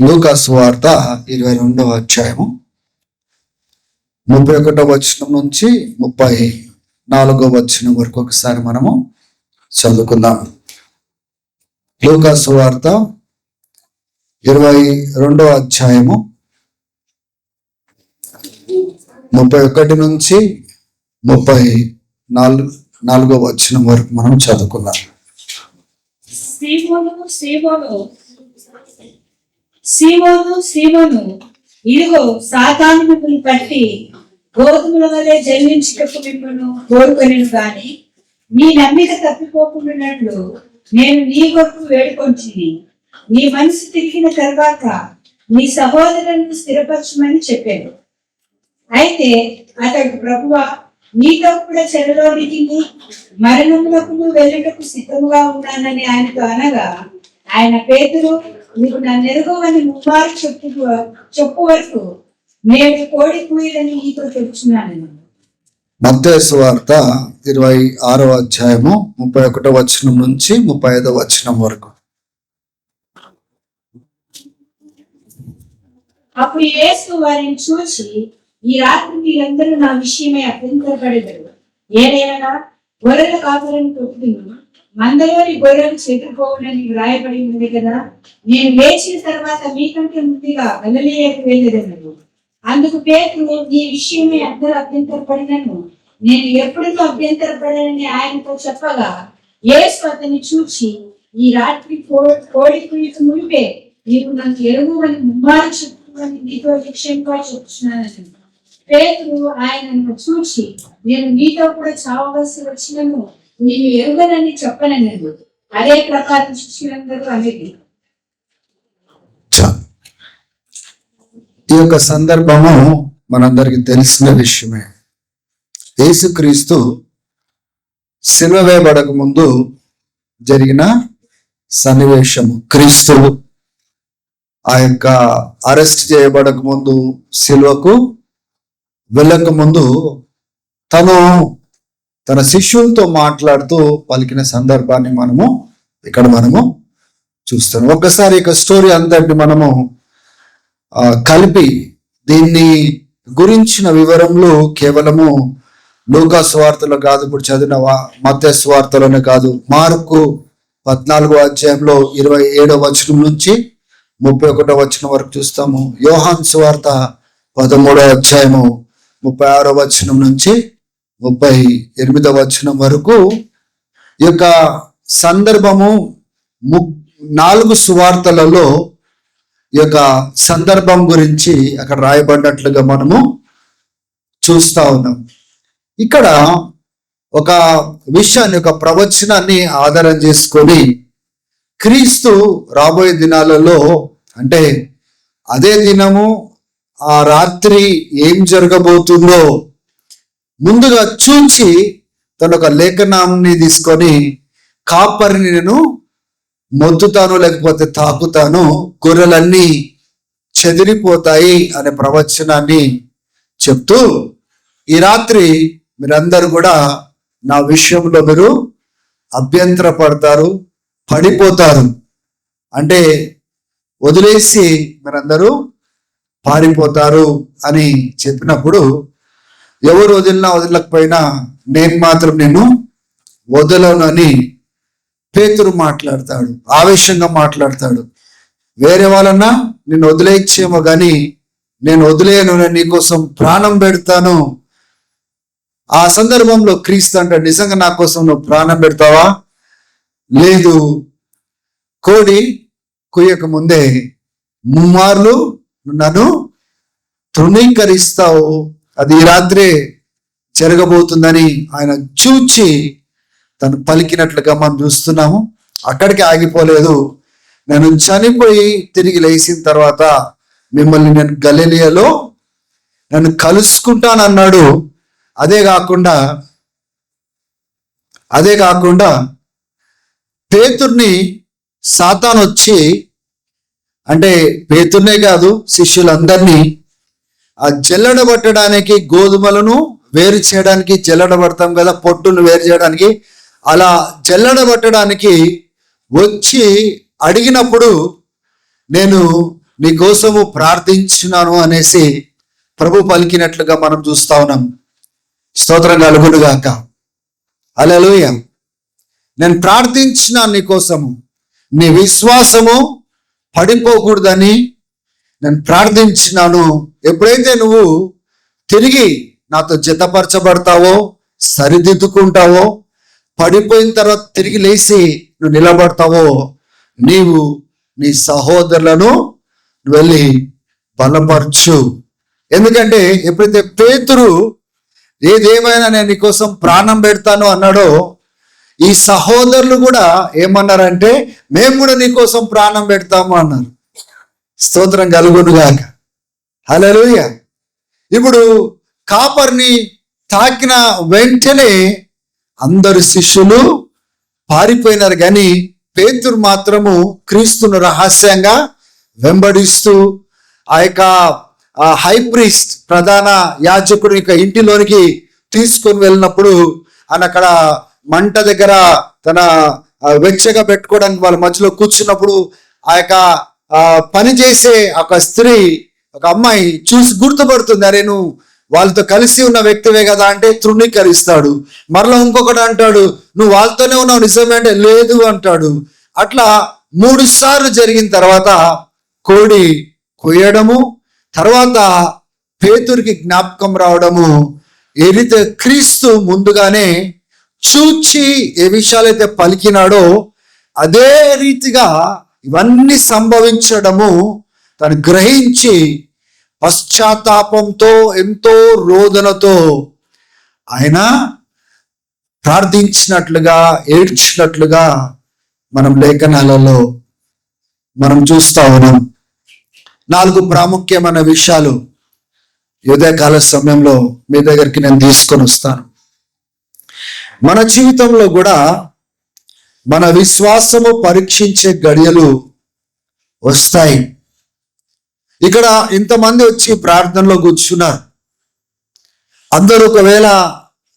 లూకా సువార్త 22వ అధ్యాయము 31వ వచనం నుంచి 34వ వచనం వరకు ఒకసారి మనము చదువుకుందాం. లూకా సువార్త 22వ అధ్యాయము 31 నుంచి 34వ వచనం వరకు మనం చదువుకుందాం. సీమోను, ఇదిగో సాతాను మిమ్మల్ని పట్టి గోధుమల వలె జన్మించుటకు మిమ్మల్ని కోరుకొనెను గాని మీ నమ్మిక తప్పిపోకుండానట్లు నేను నీ కొరకు వేడుకొంటిని. నీ మనసు తిరిగిన తర్వాత నీ సహోదరులను స్థిరపరచమని చెప్పాను. అయితే అతడు, ప్రభువా, నీతో కూడా చెరలోనికి మరణములకు వెళ్ళుటకు సిద్ధముగా ఉన్నానని ఆయనతో అనగా, ఆయన, పేతురు, నీకు నన్ను ఎరుగవని ముమ్మారు చెప్పు వరకు నేను కోడి కూయలని నీతో చెప్తున్నాను. మత్తయి సువార్త 26వ అధ్యాయము 31వ వచనం నుంచి 35వ వచనం వరకు. అప్పుడు యేసు వారిని చూసి, ఈ రాత్రి మీరందరూ నా విషయమై అభ్యంతరపడేదారు. ఏదైనా గొర్రెల కాపులను తొట్టును మందలోని గొర్రెలు చెదిరిపోవునని వ్రాయబడి ఉంది కదా. నేను లేచిన తర్వాత మీకంటే ముందుగా గలిలయకు వెళ్ళేదను. అందుకు పేతురు, నీ విషయమే అందరూ అభ్యంతరపడినను నేను ఎప్పుడూ అభ్యంతరపడనని ఆయనతో చెప్పగా, యేసు అతన్ని చూసి, ఈ రాత్రి కోడి కూయకు మునిపే నీకు నన్ను ఎరుగవని ముమ్మారు చెప్పుకుని నీతో విషయంగా చెప్తున్నానని. పేతురు ఆయనను చూసి, నేను నీతో కూడా చావవలసి వచ్చినను నేను ఎరుగనని చెప్పనలేదు. అదే ప్రకారం శిష్యులందరూ అనేది. ఈ యొక్క సందర్భము మనందరికి తెలిసిన విషయమే. యేసుక్రీస్తు సిలువ వేయబడక ముందు జరిగిన సన్నివేశము. క్రీస్తు ఆ యొక్క అరెస్ట్ చేయబడక ముందు, సిలువకు వెళ్ళక ముందు తన శిష్యులతో మాట్లాడుతూ పలికిన సందర్భాన్ని మనము చూస్తాం. ఒక్కసారి ఇక స్టోరీ అంతటి మనము కలిపి దీన్ని గురించిన వివరంలో కేవలము లూకా సువార్తలో కాదు, ఇప్పుడు చదివిన మత్తయి సువార్తలోనే కాదు, మార్కు 14వ అధ్యాయంలో 27వ వచనం నుంచి 31వ వచనం వరకు చూస్తాము. యోహాను సువార్త 13వ అధ్యాయము 36వ వచనం నుంచి 38వ వచనం వరకు ఈ యొక్క సందర్భము 4 సువార్తలలో ఈ యొక్క సందర్భం గురించి అక్కడ రాయబడినట్లుగా మనము చూస్తా ఉన్నాం. ఇక్కడ ఒక విషయాన్ని, ఒక ప్రవచనాన్ని ఆధారం చేసుకొని క్రీస్తు రాబోయే దినాలలో, అంటే అదే దినము ఆ రాత్రి ఏం జరగబోతుందో ముందుగా చూచి తన ఒక లేఖనాన్ని తీసుకొని, కాపరిని నేను మొద్దుతాను లేకపోతే తాకుతాను, గొర్రెలన్నీ చెదిరిపోతాయి అనే ప్రవచనాన్ని చెప్తూ, ఈ రాత్రి మీరందరూ కూడా నా విషయంలో మీరు అభ్యంతర పడిపోతారు, అంటే వదిలేసి మీరందరూ పారిపోతారు అని చెప్పినప్పుడు, ఎవరు వదిలినా వదలకపోయినా నేను మాత్రం నేను వదలనని పేతురు మాట్లాడతాడు, ఆవేశంగా మాట్లాడతాడు. వేరే వాళ్ళన్నా నేను వదిలేయచ్చేమో కానీ నేను వదిలేయను, నేను నీకోసం ప్రాణం పెడతాను. ఆ సందర్భంలో క్రీస్తు అంటే, నిజంగా నా కోసం నువ్వు ప్రాణం పెడతావా? లేదు, కోడి కుయ్యక ముందే ముమ్మార్లు నన్ను తృణీకరిస్తావు, అది ఈ రాత్రే జరగబోతుందని ఆయన చూచి తను పలికినట్లుగా మనం చూస్తున్నాము. అక్కడికి ఆగిపోలేదు. నేను చనిపోయి తిరిగి లేచిన తర్వాత మిమ్మల్ని నేను గలిలయలో నన్ను కలుసుకుంటానన్నాడు. అదే కాకుండా పేతుర్ని సాతాను వచ్చి, అంటే పేతుర్నే కాదు శిష్యులందరినీ ఆ జల్లడబట్టడానికి, గోధుమలను వేరు చేయడానికి జల్లడబడతాం కదా, పొట్టును వేరు చేయడానికి, అలా జల్లడబట్టడానికి వచ్చి అడిగినప్పుడు, నేను నీ కోసము ప్రార్థించినాను అనేసి ప్రభు పలికినట్లుగా మనం చూస్తా ఉన్నాం. స్తోత్రం కలుగును గాక. హల్లెలూయా. నేను ప్రార్థించిన నీ కోసము, నీ విశ్వాసము పడిపోకూడదని నేను ప్రార్థించినాను. ఎప్పుడైతే నువ్వు తిరిగి నాతో జతపరచబడతావో, సరిదిద్దుకుంటావో, పడిపోయిన తర్వాత తిరిగి లేచి నువ్వు నిలబడతావో, నీవు నీ సహోదరులను వెళ్ళి బలపరచు. ఎందుకంటే ఎప్పుడైతే పేతురు ఏదేమైనా నేను నీకోసం ప్రాణం పెడతాను అన్నాడో, ఈ సహోదరులు కూడా ఏమన్నారంటే మేము కూడా నీకోసం ప్రాణం పెడతాము అన్నారు. స్తోత్రం కలుగును గాక. హల్లెలూయా. ఇప్పుడు కాపర్ని తాకిన వెంటనే అందరు శిష్యులు పారిపోయినారు, కానీ పేతురు మాత్రము క్రీస్తును రహస్యంగా వెంబడిస్తూ ఆ యొక్క హై ప్రీస్ట్ ప్రధాన యాజకుడు యొక్క ఇంటిలోనికి తీసుకొని వెళ్ళినప్పుడు ఆయన అక్కడ మంట దగ్గర తన వెచ్చగా పెట్టుకోవడానికి వాళ్ళ మధ్యలో కూర్చున్నప్పుడు ఆ యొక్క పని చేసే ఒక స్త్రీ, ఒక అమ్మాయి చూసి గుర్తుపడుతుంది, అరే నువ్వు వాళ్ళతో కలిసి ఉన్న వ్యక్తివే కదా అంటే తృణీకరిస్తాడు. మరలా ఇంకొకటి అంటాడు, నువ్వు వాళ్ళతోనే ఉన్నావు నిజమే అంటే లేదు అంటాడు. అట్లా 3 సార్లు జరిగిన తర్వాత కోడి కొయ్యడము, తర్వాత పేతురికి జ్ఞాపకం రావడము, ఏదైతే క్రీస్తు ముందుగానే చూచి ఏ విషయాలైతే పలికినాడో అదే రీతిగా ఇవన్నీ సంభవించడము తను గ్రహించి పశ్చాత్తాపంతో ఎంతో రోదనతో ఆయన ప్రార్థించినట్లుగా, ఏడ్చినట్లుగా మనం లేఖనాలలో మనం చూస్తా ఉన్నాం. 4 ప్రాముఖ్యమైన విషయాలు ఉదయకాల సమయంలో మీ దగ్గరికి నేను తీసుకొని వస్తాను. మన జీవితంలో కూడా మన విశ్వాసము పరీక్షించే గడియలు వస్తాయి. ఇక్కడ ఇంతమంది వచ్చి ప్రార్థనలో కూర్చున్నారు. అందరూ ఒకవేళ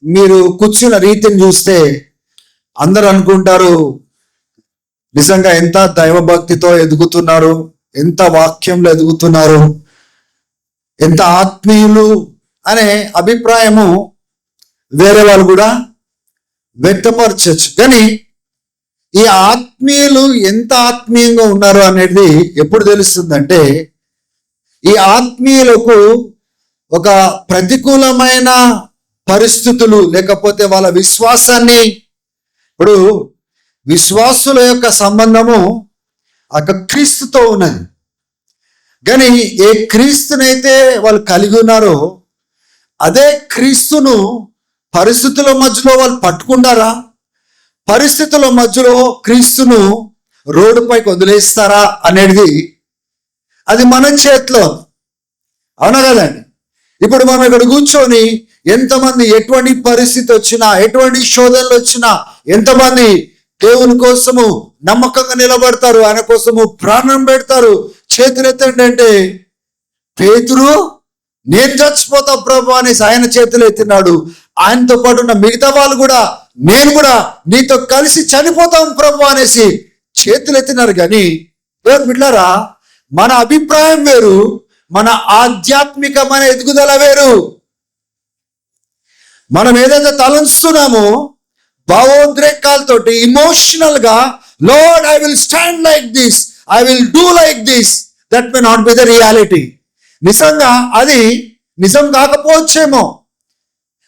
మీరు కూర్చున్న రీతిని చూస్తే అందరూ అనుకుంటారు, నిజంగా ఎంత దైవభక్తితో ఎదుగుతున్నారు, ఎంత వాక్యంలో ఎదుగుతున్నారు, ఎంత ఆత్మీయులు అనే అభిప్రాయము వేరే వాళ్ళు కూడా వ్యక్తపరచచ్చు. కానీ ఈ ఆత్మీయులు ఎంత ఆత్మీయంగా ఉన్నారు అనేది ఎప్పుడు తెలుస్తుందంటే, ఈ ఆత్మీయులకు ఒక ప్రతికూలమైన పరిస్థితులు లేకపోతే వాళ్ళ విశ్వాసాన్ని, ఇప్పుడు విశ్వాసుల యొక్క సంబంధము ఒక క్రీస్తుతో ఉన్నది. కానీ ఏ క్రీస్తునైతే వాళ్ళు కలిగి ఉన్నారో అదే క్రీస్తును పరిస్థితుల మధ్యలో వాళ్ళు పట్టుకుంటారా? పరిస్థితుల మధ్యలో క్రీస్తును రోడ్డుపైకి వదిలేస్తారా అనేది అది మన చేతిలో. అవునా కదండి? ఇప్పుడు మనం ఇక్కడ కూర్చొని ఎంతమంది ఎటువంటి పరిస్థితి వచ్చినా, ఎటువంటి శోధనలు వచ్చినా, ఎంతమంది దేవుని కోసము నమ్మకంగా నిలబడతారు, ఆయన కోసము ప్రాణం పెడతారు. చేతులు ఎత్తండి అంటే పేతురు నేను చచ్చిపోతా ప్రభు అనేసి ఆయన చేతులు ఎత్తినాడు. ఆయనతో పాటు ఉన్న మిగతా వాళ్ళు కూడా నేను కూడా నీతో కలిసి చనిపోతాం ప్రభు అనేసి చేతులు ఎత్తినారు. కానీ దేవుని బిడ్డలారా, మన అభిప్రాయం వేరు, మన ఆధ్యాత్మికమైన ఎదుగుదల వేరు. మనం ఏదైతే తలంచుతున్నామో భావోద్రేకాలతోటి ఇమోషనల్ గా, lord I will stand like this, I will do like this, that may not be the reality. నిజంగా అది నిజం కాకపోవచ్చేమో.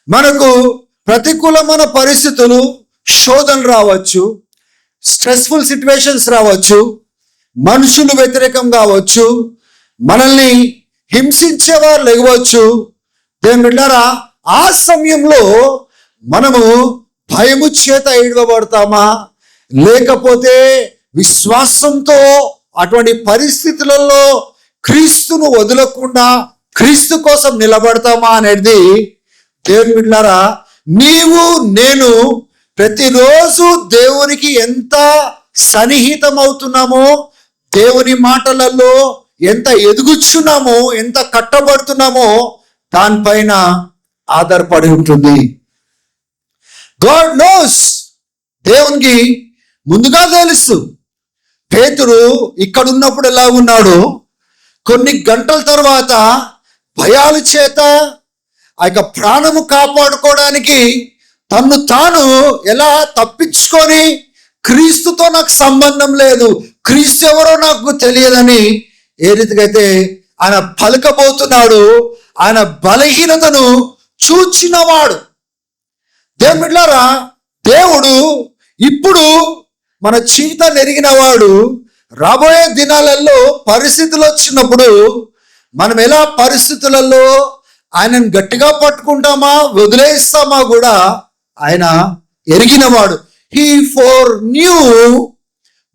మనకు ప్రతికూలమైన పరిస్థితులు, శోధనలు రావచ్చు, స్ట్రెస్ఫుల్ సిచ్యువేషన్స్ రావచ్చు, మనుషులు వ్యతిరేకం కావచ్చు, మనల్ని హింసించేవారు లేవచ్చు. దేవుని బిడ్డలారా, ఆ సమయంలో మనము భయము చేత ఏడవబడతామా, లేకపోతే విశ్వాసంతో అటువంటి పరిస్థితులలో క్రీస్తును వదలకుండా క్రీస్తు కోసం నిలబడతామా అనేది దేవుని బిడ్డలారా, నీవు నేను ప్రతిరోజు దేవునికి ఎంత సన్నిహితం అవుతున్నామో, దేవుని మాటలలో ఎంత ఎదుగుచున్నామో, ఎంత కట్టబడుతున్నామో దానిపైన ఆధారపడి ఉంటుంది. గాడ్ నోస్, దేవునికి ముందుగా తెలుసు పేతురు ఇక్కడ ఉన్నప్పుడు ఎలా ఉన్నాడో, కొన్ని గంటల తర్వాత భయాల చేత ఆ యొక్క ప్రాణము కాపాడుకోవడానికి తన్ను తాను ఎలా తప్పించుకొని క్రీస్తుతో నాకు సంబంధం లేదు, క్రీస్తు ఎవరో నాకు తెలియదని ఏ రీతిగా అయితే ఆయన పలకబోతున్నాడు, ఆయన బలహీనతను చూచినవాడు. దేవుని బిడ్డలారా, దేవుడు ఇప్పుడు మన జీవితాన్ని ఎరిగిన వాడు. రాబోయే దినాలలో పరిస్థితులు వచ్చినప్పుడు మనం ఎలా పరిస్థితులలో ఆయనను గట్టిగా పట్టుకుంటామా వదిలేస్తామా కూడా ఆయన ఎరిగినవాడు. He foreknew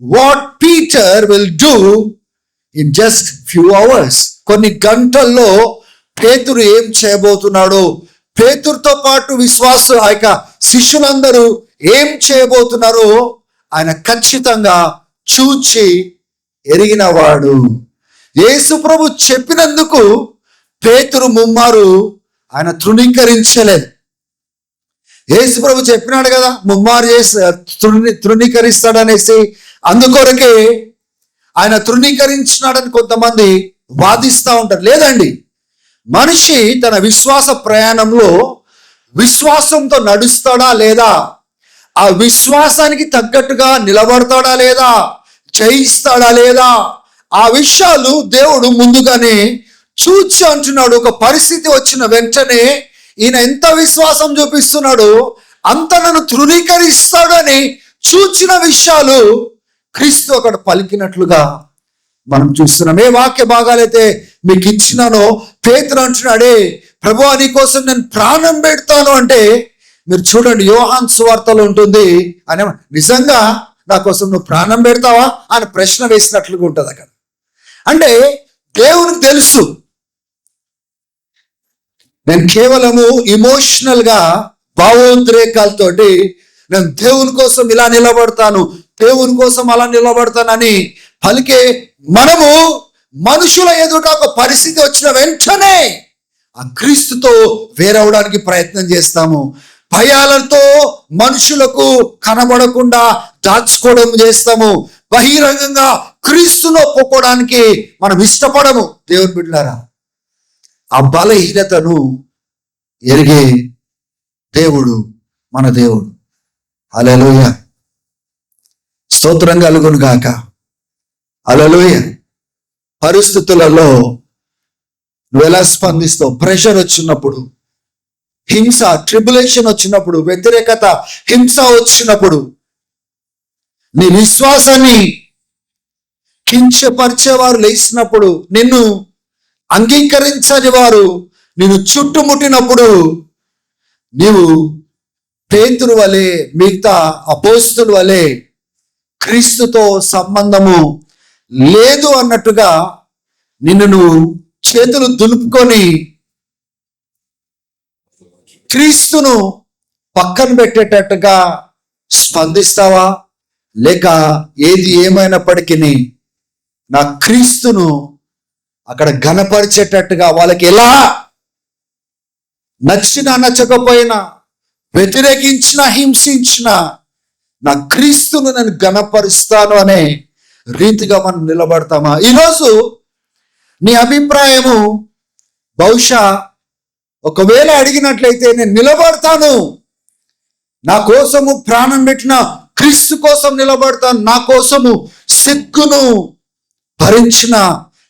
what Peter will do in just few hours. కొన్ని గంటల్లో పేతురు ఏం చేయబోతున్నాడో, పేతురుతో పాటు ఆ యొక్క శిష్యులందరూ ఏం చేయబోతున్నారో ఆయన ఖచ్చితంగా చూచి ఎరిగినవాడు. యేసు ప్రభు చెప్పినందుకు పేతురు ముమ్మారు ఆయన తృణీకరించలేదు. యేసు ప్రభు చెప్పినాడు కదా, ముమ్మారు చేసి తృణీకరిస్తాడనేసి, అందుకొరకే ఆయన తృణీకరించినాడని కొంతమంది వాదిస్తూ ఉంటారు. లేదండి, మనిషి తన విశ్వాస ప్రయాణంలో విశ్వాసంతో నడుస్తాడా లేదా, ఆ విశ్వాసానికి తగ్గట్టుగా నిలబడతాడా లేదా, జయిస్తాడా లేదా, ఆ విషయాలు దేవుడు ముందుగానే చూచి అంటున్నాడు. ఒక పరిస్థితి వచ్చిన వెంటనే ఈయన ఎంత విశ్వాసం చూపిస్తున్నాడు, అంత నన్ను తృణీకరిస్తాడని చూచిన విషయాలు క్రీస్తు అక్కడ పలికినట్లుగా మనం చూస్తున్నాం. ఏ వాక్య భాగాలైతే మీకు ఇచ్చినానో పేతురు అంటున్నాడే, ప్రభువా నీ కోసం నేను ప్రాణం పెడతాను అంటే, మీరు చూడండి యోహాను సువార్తలో ఉంటుంది, అని నిజంగా నా కోసం నువ్వు ప్రాణం పెడతావా అని ప్రశ్న వేసినట్లుగా ఉంటుంది అక్కడ. అంటే దేవునికి తెలుసు నేను కేవలము ఇమోషనల్ గా భావోద్రేకాలతోటి నేను దేవుని కోసం ఇలా నిలబడతాను, దేవుని కోసం అలా నిలబడతానని పలికే మనము మనుషుల ఎదుట ఒక పరిస్థితి వచ్చిన వెంటనే ఆ క్రీస్తుతో వేరవడానికి ప్రయత్నం చేస్తాము. భయాలతో మనుషులకు కనబడకుండా దాచుకోవడం చేస్తాము. బహిరంగంగా క్రీస్తులో ఒప్పుకోవడానికి మనం ఇష్టపడము. దేవుని బిడ్డలారా, ఆ బలహీనతను ఎరిగే దేవుడు మన దేవుడు. హల్లెలూయ, స్తోత్రం కలుగును గాక. హల్లెలూయ. పరిస్థితులలో నువ్వు ఎలా స్పందిస్తావు? ప్రెషర్ వచ్చినప్పుడు, హింస ట్రిబులేషన్ వచ్చినప్పుడు, వ్యతిరేకత హింస వచ్చినప్పుడు, నీ విశ్వాసాన్ని కించపరిచేవారు లేచినప్పుడు, నిన్ను అంగీకరించని వారు నిన్ను చుట్టుముట్టినప్పుడు, నీవు పేతురు వలె, మిగతా అపోస్తుల వలె క్రీస్తుతో సంబంధము లేదు అన్నట్టుగా నిన్ను నువ్వు చేతులు దులుపుకొని క్రీస్తును పక్కన పెట్టేటట్టుగా స్పందిస్తావా? లేక ఏది ఏమైనప్పటికీ నా క్రీస్తును అక్కడ ఘనపరిచేటట్టుగా, వాళ్ళకి ఎలా నచ్చినా నచ్చకపోయినా, వ్యతిరేకించిన హింసించిన నా క్రీస్తును నేను ఘనపరుస్తాను అనే రీతిగా మనం నిలబడతామా? ఈరోజు నీ అభిప్రాయము బహుశా ఒకవేళ అడిగినట్లయితే నేను నిలబడతాను, నా కోసము ప్రాణం పెట్టిన క్రీస్తు కోసం నిలబడతాను, నా కోసము సిగ్గును భరించిన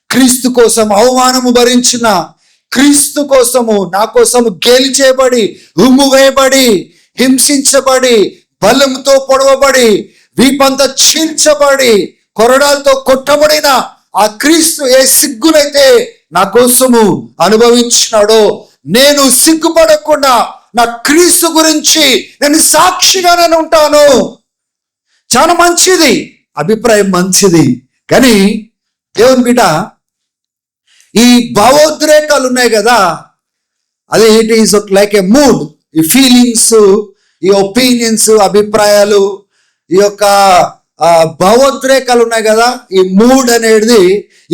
క్రీస్తు కోసం, అవమానము భరించిన క్రీస్తు కోసము, నా కోసము గేలి చేయబడి, ఉమ్ము వేయబడి, హింసించబడి, బలంతో పొడవబడి, వీపంతా చీల్చబడి, కొరడాలతో కొట్టబడిన ఆ క్రీస్తు ఏ సిగ్గునైతే నా కోసము అనుభవించినాడో, నేను సిగ్గుపడకుండా నా క్రీస్తు గురించి నేను సాక్షిగా నేను ఉంటాను. చాలా మంచిది, అభిప్రాయం మంచిది. కానీ దేవుని బిడ్డ, ఈ భావోద్రేకాలు ఉన్నాయి కదా, అది it is like A mood. ఈ ఫీలింగ్స్, ఈ ఒపీనియన్స్, అభిప్రాయాలు, ఈ యొక్క భావోద్రేకాలు ఉన్నాయి కదా, ఈ మూడ్ అనేది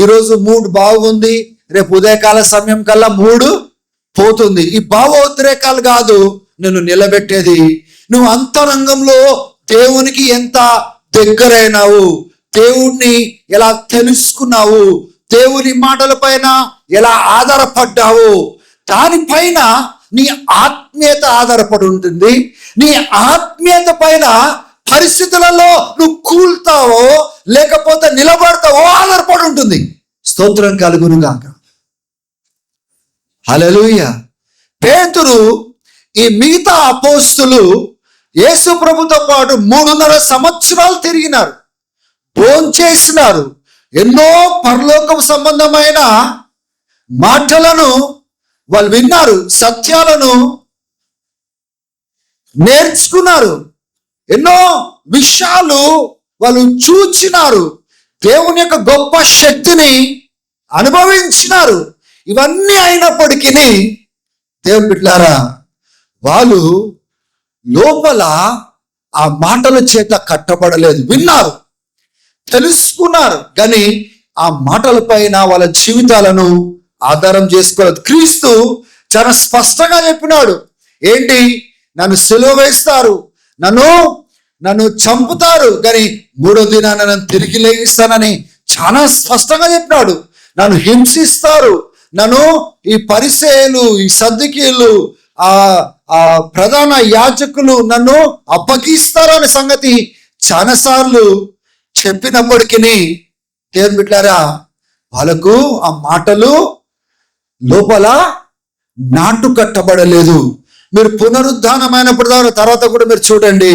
ఈరోజు మూడ్ బాగుంది, రేపు ఉదయకాల సమయం కల్లా మూడు పోతుంది. ఈ భావోద్రేకాలు కాదు నిన్ను నిలబెట్టేది. నువ్వు అంతరంగంలో దేవునికి ఎంత దగ్గరైనావు, దేవుణ్ణి ఎలా తెలుసుకున్నావు, దేవుని మాటల పైన ఎలా ఆధారపడ్డావో దానిపైన నీ ఆత్మీయత ఆధారపడి ఉంటుంది. నీ ఆత్మీయత పైన పరిస్థితులలో నువ్వు కూల్తావో లేకపోతే నిలబడతావో ఆధారపడి ఉంటుంది. స్తోత్రం కలుగును గాక. హల్లెలూయా. పేతురు ఈ మిగతా అపోస్తులు యేసు ప్రభుతో పాటు 3.5 సంవత్సరాలు తిరిగినారు, భోంచేసినారు, ఎన్నో పరలోకం సంబంధమైన మాటలను వాళ్ళు విన్నారు, సత్యాలను నేర్చుకున్నారు, ఎన్నో విషయాలు వాళ్ళు చూచినారు, దేవుని యొక్క గొప్ప శక్తిని అనుభవించినారు. ఇవన్నీ అయినప్పటికీ దేవుని బిడ్డలారా, వాళ్ళు లోపల ఆ మాటల చేత కట్టబడలేదు. విన్నారు, తెలుసుకున్నారు, కానీ ఆ మాటల పైన వాళ్ళ జీవితాలను ఆధారం చేసుకోలేదు. క్రీస్తు చాలా స్పష్టంగా చెప్పినాడు, ఏంటి, నన్ను సిలువ వేస్తారు, నన్ను చంపుతారు, కానీ 3వ దినాన నన్ను తిరిగి లేగిస్తానని చాలా స్పష్టంగా చెప్పినాడు. నన్ను హింసిస్తారు, నన్ను ఈ పరిసయ్యులు, ఈ సద్దుకీయులు, ఆ ప్రధాన యాజకులు నన్ను అప్పగిస్తారు అనే సంగతి చాలాసార్లు చెప్పినప్పటికీ దేవుని బిడ్డలారా, వాళ్ళకు ఆ మాటలు లోపల నాటు కట్టబడలేదు. మీరు పునరుద్ధానమైనప్పుడు తర్వాత కూడా మీరు చూడండి,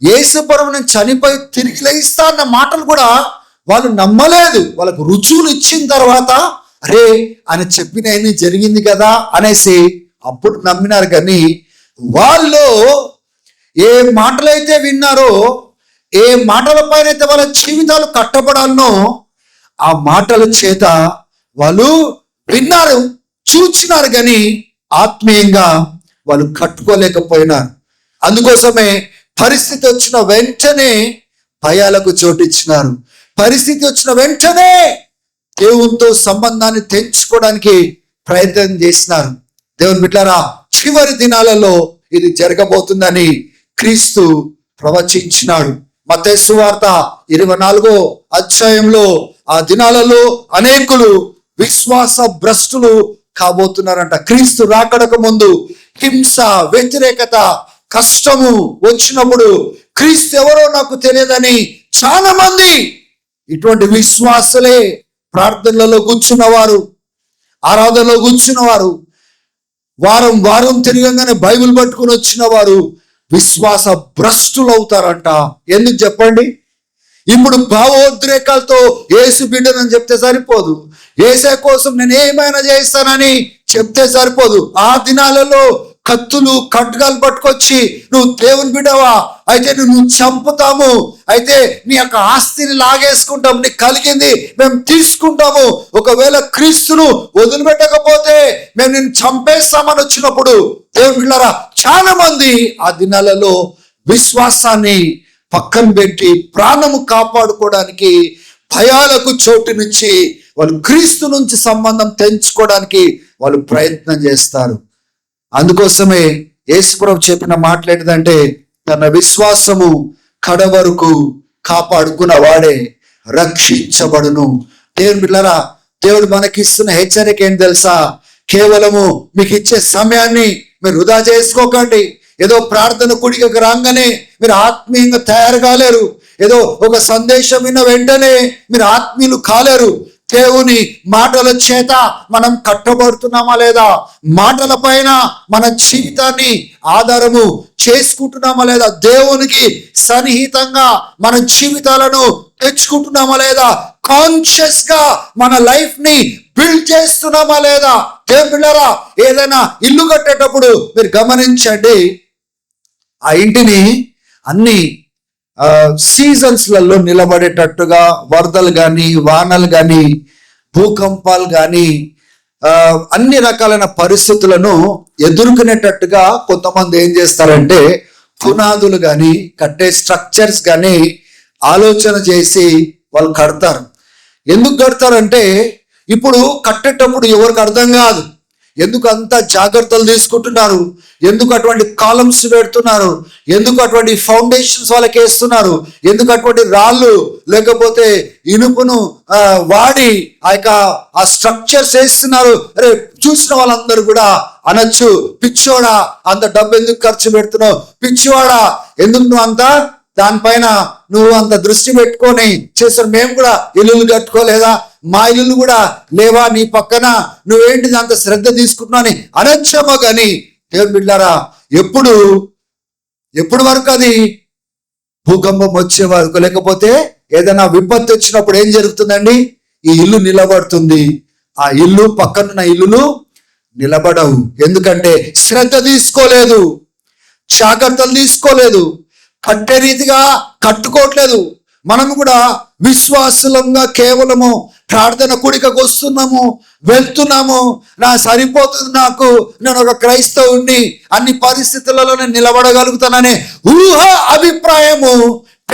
యేసు ప్రభువు నేను చనిపోయి తిరిగి లేయిస్తా అన్న మాటలు కూడా వాళ్ళు నమ్మలేదు. వాళ్ళకు రుజువులు ఇచ్చిన తర్వాత అరే ఆయన చెప్పిన జరిగింది కదా అనేసి అప్పుడు నమ్మినారు. కానీ వాళ్ళు ఏ మాటలైతే విన్నారో, ఏ మాటల పైన అయితే వాళ్ళ జీవితాలు కట్టబడాలనో ఆ మాటల చేత వాళ్ళు విన్నారు, చూచినారు, కానీ ఆత్మీయంగా వాళ్ళు కట్టుకోలేకపోయినారు. అందుకోసమే పరిస్థితి వచ్చిన వెంటనే భయాలకు చోటిచ్చినారు. పరిస్థితి వచ్చిన వెంటనే దేవునితో సంబంధాన్ని తెంచుకోవడానికి ప్రయత్నం చేసినారు. దేవుని బిడ్డలారా, చివరి దినాలలో ఇది జరగబోతుందని క్రీస్తు ప్రవచించినాడు. మత్తయి సువార్త 24వ అధ్యాయంలో ఆ దినాలలో అనేకులు విశ్వాస భ్రష్టులు కాబోతున్నారంట. క్రీస్తు రాకడకు ముందు హింస, వ్యతిరేకత, కష్టము వచ్చినప్పుడు క్రీస్తు ఎవరో నాకు తెలియదని చాలా మంది ఇటువంటి విశ్వాసులే ప్రార్థనలలో కూర్చున్నవారు, ఆరాధనలో కూర్చున్నవారు, వారం తిరగంగానే బైబిల్ పట్టుకుని వచ్చిన వారు విశ్వాస భ్రష్టులు అవుతారంట. ఎందుకు చెప్పండి? ఇప్పుడు భావోద్రేకాలతో యేసు బిడ్డనని చెప్తే సరిపోదు, యేసే కోసం నేను ఏమైనా చేస్తానని చెప్తే సరిపోదు. ఆ దినాలలో కత్తులు, ఖడ్గాలు పట్టుకొచ్చి నువ్వు దేవుని బిడ్డవా అయితే నువ్వు చంపుతాము, అయితే నీ యొక్క ఆస్తిని లాగేసుకుంటాము, నీకు కలిగింది మేము తీసుకుంటాము, ఒకవేళ క్రీస్తును వదిలిపెట్టకపోతే మేము నిన్ను చంపేస్తామని వచ్చినప్పుడు దేవుని బిడ్డలారా, చాలా మంది ఆ దినాలలో విశ్వాసాన్ని పక్కన పెట్టి ప్రాణము కాపాడుకోవడానికి భయాలకు చోటునిచ్చి వాళ్ళు క్రీస్తు నుంచి సంబంధం తెంచుకోవడానికి వాళ్ళు ప్రయత్నం చేస్తారు. అందుకోసమే యేసుప్రభు చెప్పిన మాటలు ఏంటంటే, తన విశ్వాసము కడవరకు కాపాడుకున్న వాడే రక్షించబడును. దేవుని బిడ్డలారా, దేవుడు మనకిస్తున్న హెచ్చరిక ఏంటి తెలుసా? కేవలము మీకు ఇచ్చే సమయాన్ని మీరు వృధా చేసుకోకండి. ఏదో ప్రార్థన కుడికి రాగానే మీరు ఆత్మీయంగా తయారు కాలేరు, ఏదో ఒక సందేశం విన్న వెంటనే మీరు ఆత్మీయులు కాలేరు. దేవుని మాటల చేత మనం కట్టబడుతున్నామా లేదా, మాటల పైన మన జీవితాన్ని ఆధారము చేసుకుంటున్నామా లేదా, దేవునికి సన్నిహితంగా మన జీవితాలను తెచ్చుకుంటున్నామా లేదా, కాన్షియస్ గా మన లైఫ్ ని బిల్డ్ చేస్తున్నామా లేదా. దేవుని బిడ్డలారా, ఏదైనా ఇల్లు కట్టేటప్పుడు మీరు గమనించండి, ఆ ఇంటిని అన్ని సీజన్స్లలో నిలబడేటట్టుగా వరదలు కానీ, వానలు కానీ, భూకంపాలు కానీ, అన్ని రకాలైన పరిస్థితులను ఎదుర్కొనేటట్టుగా కొంతమంది ఏం చేస్తారంటే పునాదులు కానీ, కట్టే స్ట్రక్చర్స్ కానీ ఆలోచన చేసి వాళ్ళు కడతారు. ఎందుకు కడతారంటే ఇప్పుడు కట్టేటప్పుడు ఎవరికి అర్థం కాదు, ఎందుకు అంత జాగ్రత్తలు తీసుకుంటున్నారు? ఎందుకు అటువంటి కాలమ్స్ పెడుతున్నారు? ఎందుకు అటువంటి ఫౌండేషన్స్ వాళ్ళకి వేస్తున్నారు? ఎందుకు అటువంటి రాళ్ళు లేకపోతే ఇనుపును వాడి ఆ స్ట్రక్చర్స్ వేస్తున్నారు? అరే, చూసిన వాళ్ళందరూ కూడా అనొచ్చు, పిచ్చోడా అంత డబ్బు ఎందుకు ఖర్చు పెడుతున్నావు? పిచ్చివాడా ఎందుకు నువ్వు అంత దానిపైన నువ్వు అంత దృష్టి పెట్టుకొని చేస్తారు? మేము కూడా ఇల్లులు కట్టుకోలేదా? మా ఇల్లు కూడా లేవా నీ పక్కన? నువ్వేంటిది అంత శ్రద్ధ తీసుకుంటున్నావు అని అనొచ్చేమో కానీ దేవుని బిడ్డలారా, ఎప్పుడు వరకు అది భూకంపం వచ్చే వరకు, లేకపోతే ఏదైనా విపత్తు వచ్చినప్పుడు ఏం జరుగుతుందండి? ఈ ఇల్లు నిలబడుతుంది, ఆ ఇల్లు పక్కనున్న ఇల్లులు నిలబడవు. ఎందుకంటే శ్రద్ధ తీసుకోలేదు, జాగ్రత్తలు తీసుకోలేదు, కట్టే రీతిగా కట్టుకోవట్లేదు. మనము కూడా విశ్వాసులంగా కేవలము ప్రార్థన కూడికకు వస్తున్నాము, వెళ్తున్నాము, నా సరిపోతుంది, నేను ఒక క్రైస్తవుని, అన్ని పరిస్థితులలో నేను నిలబడగలుగుతాననే అభిప్రాయము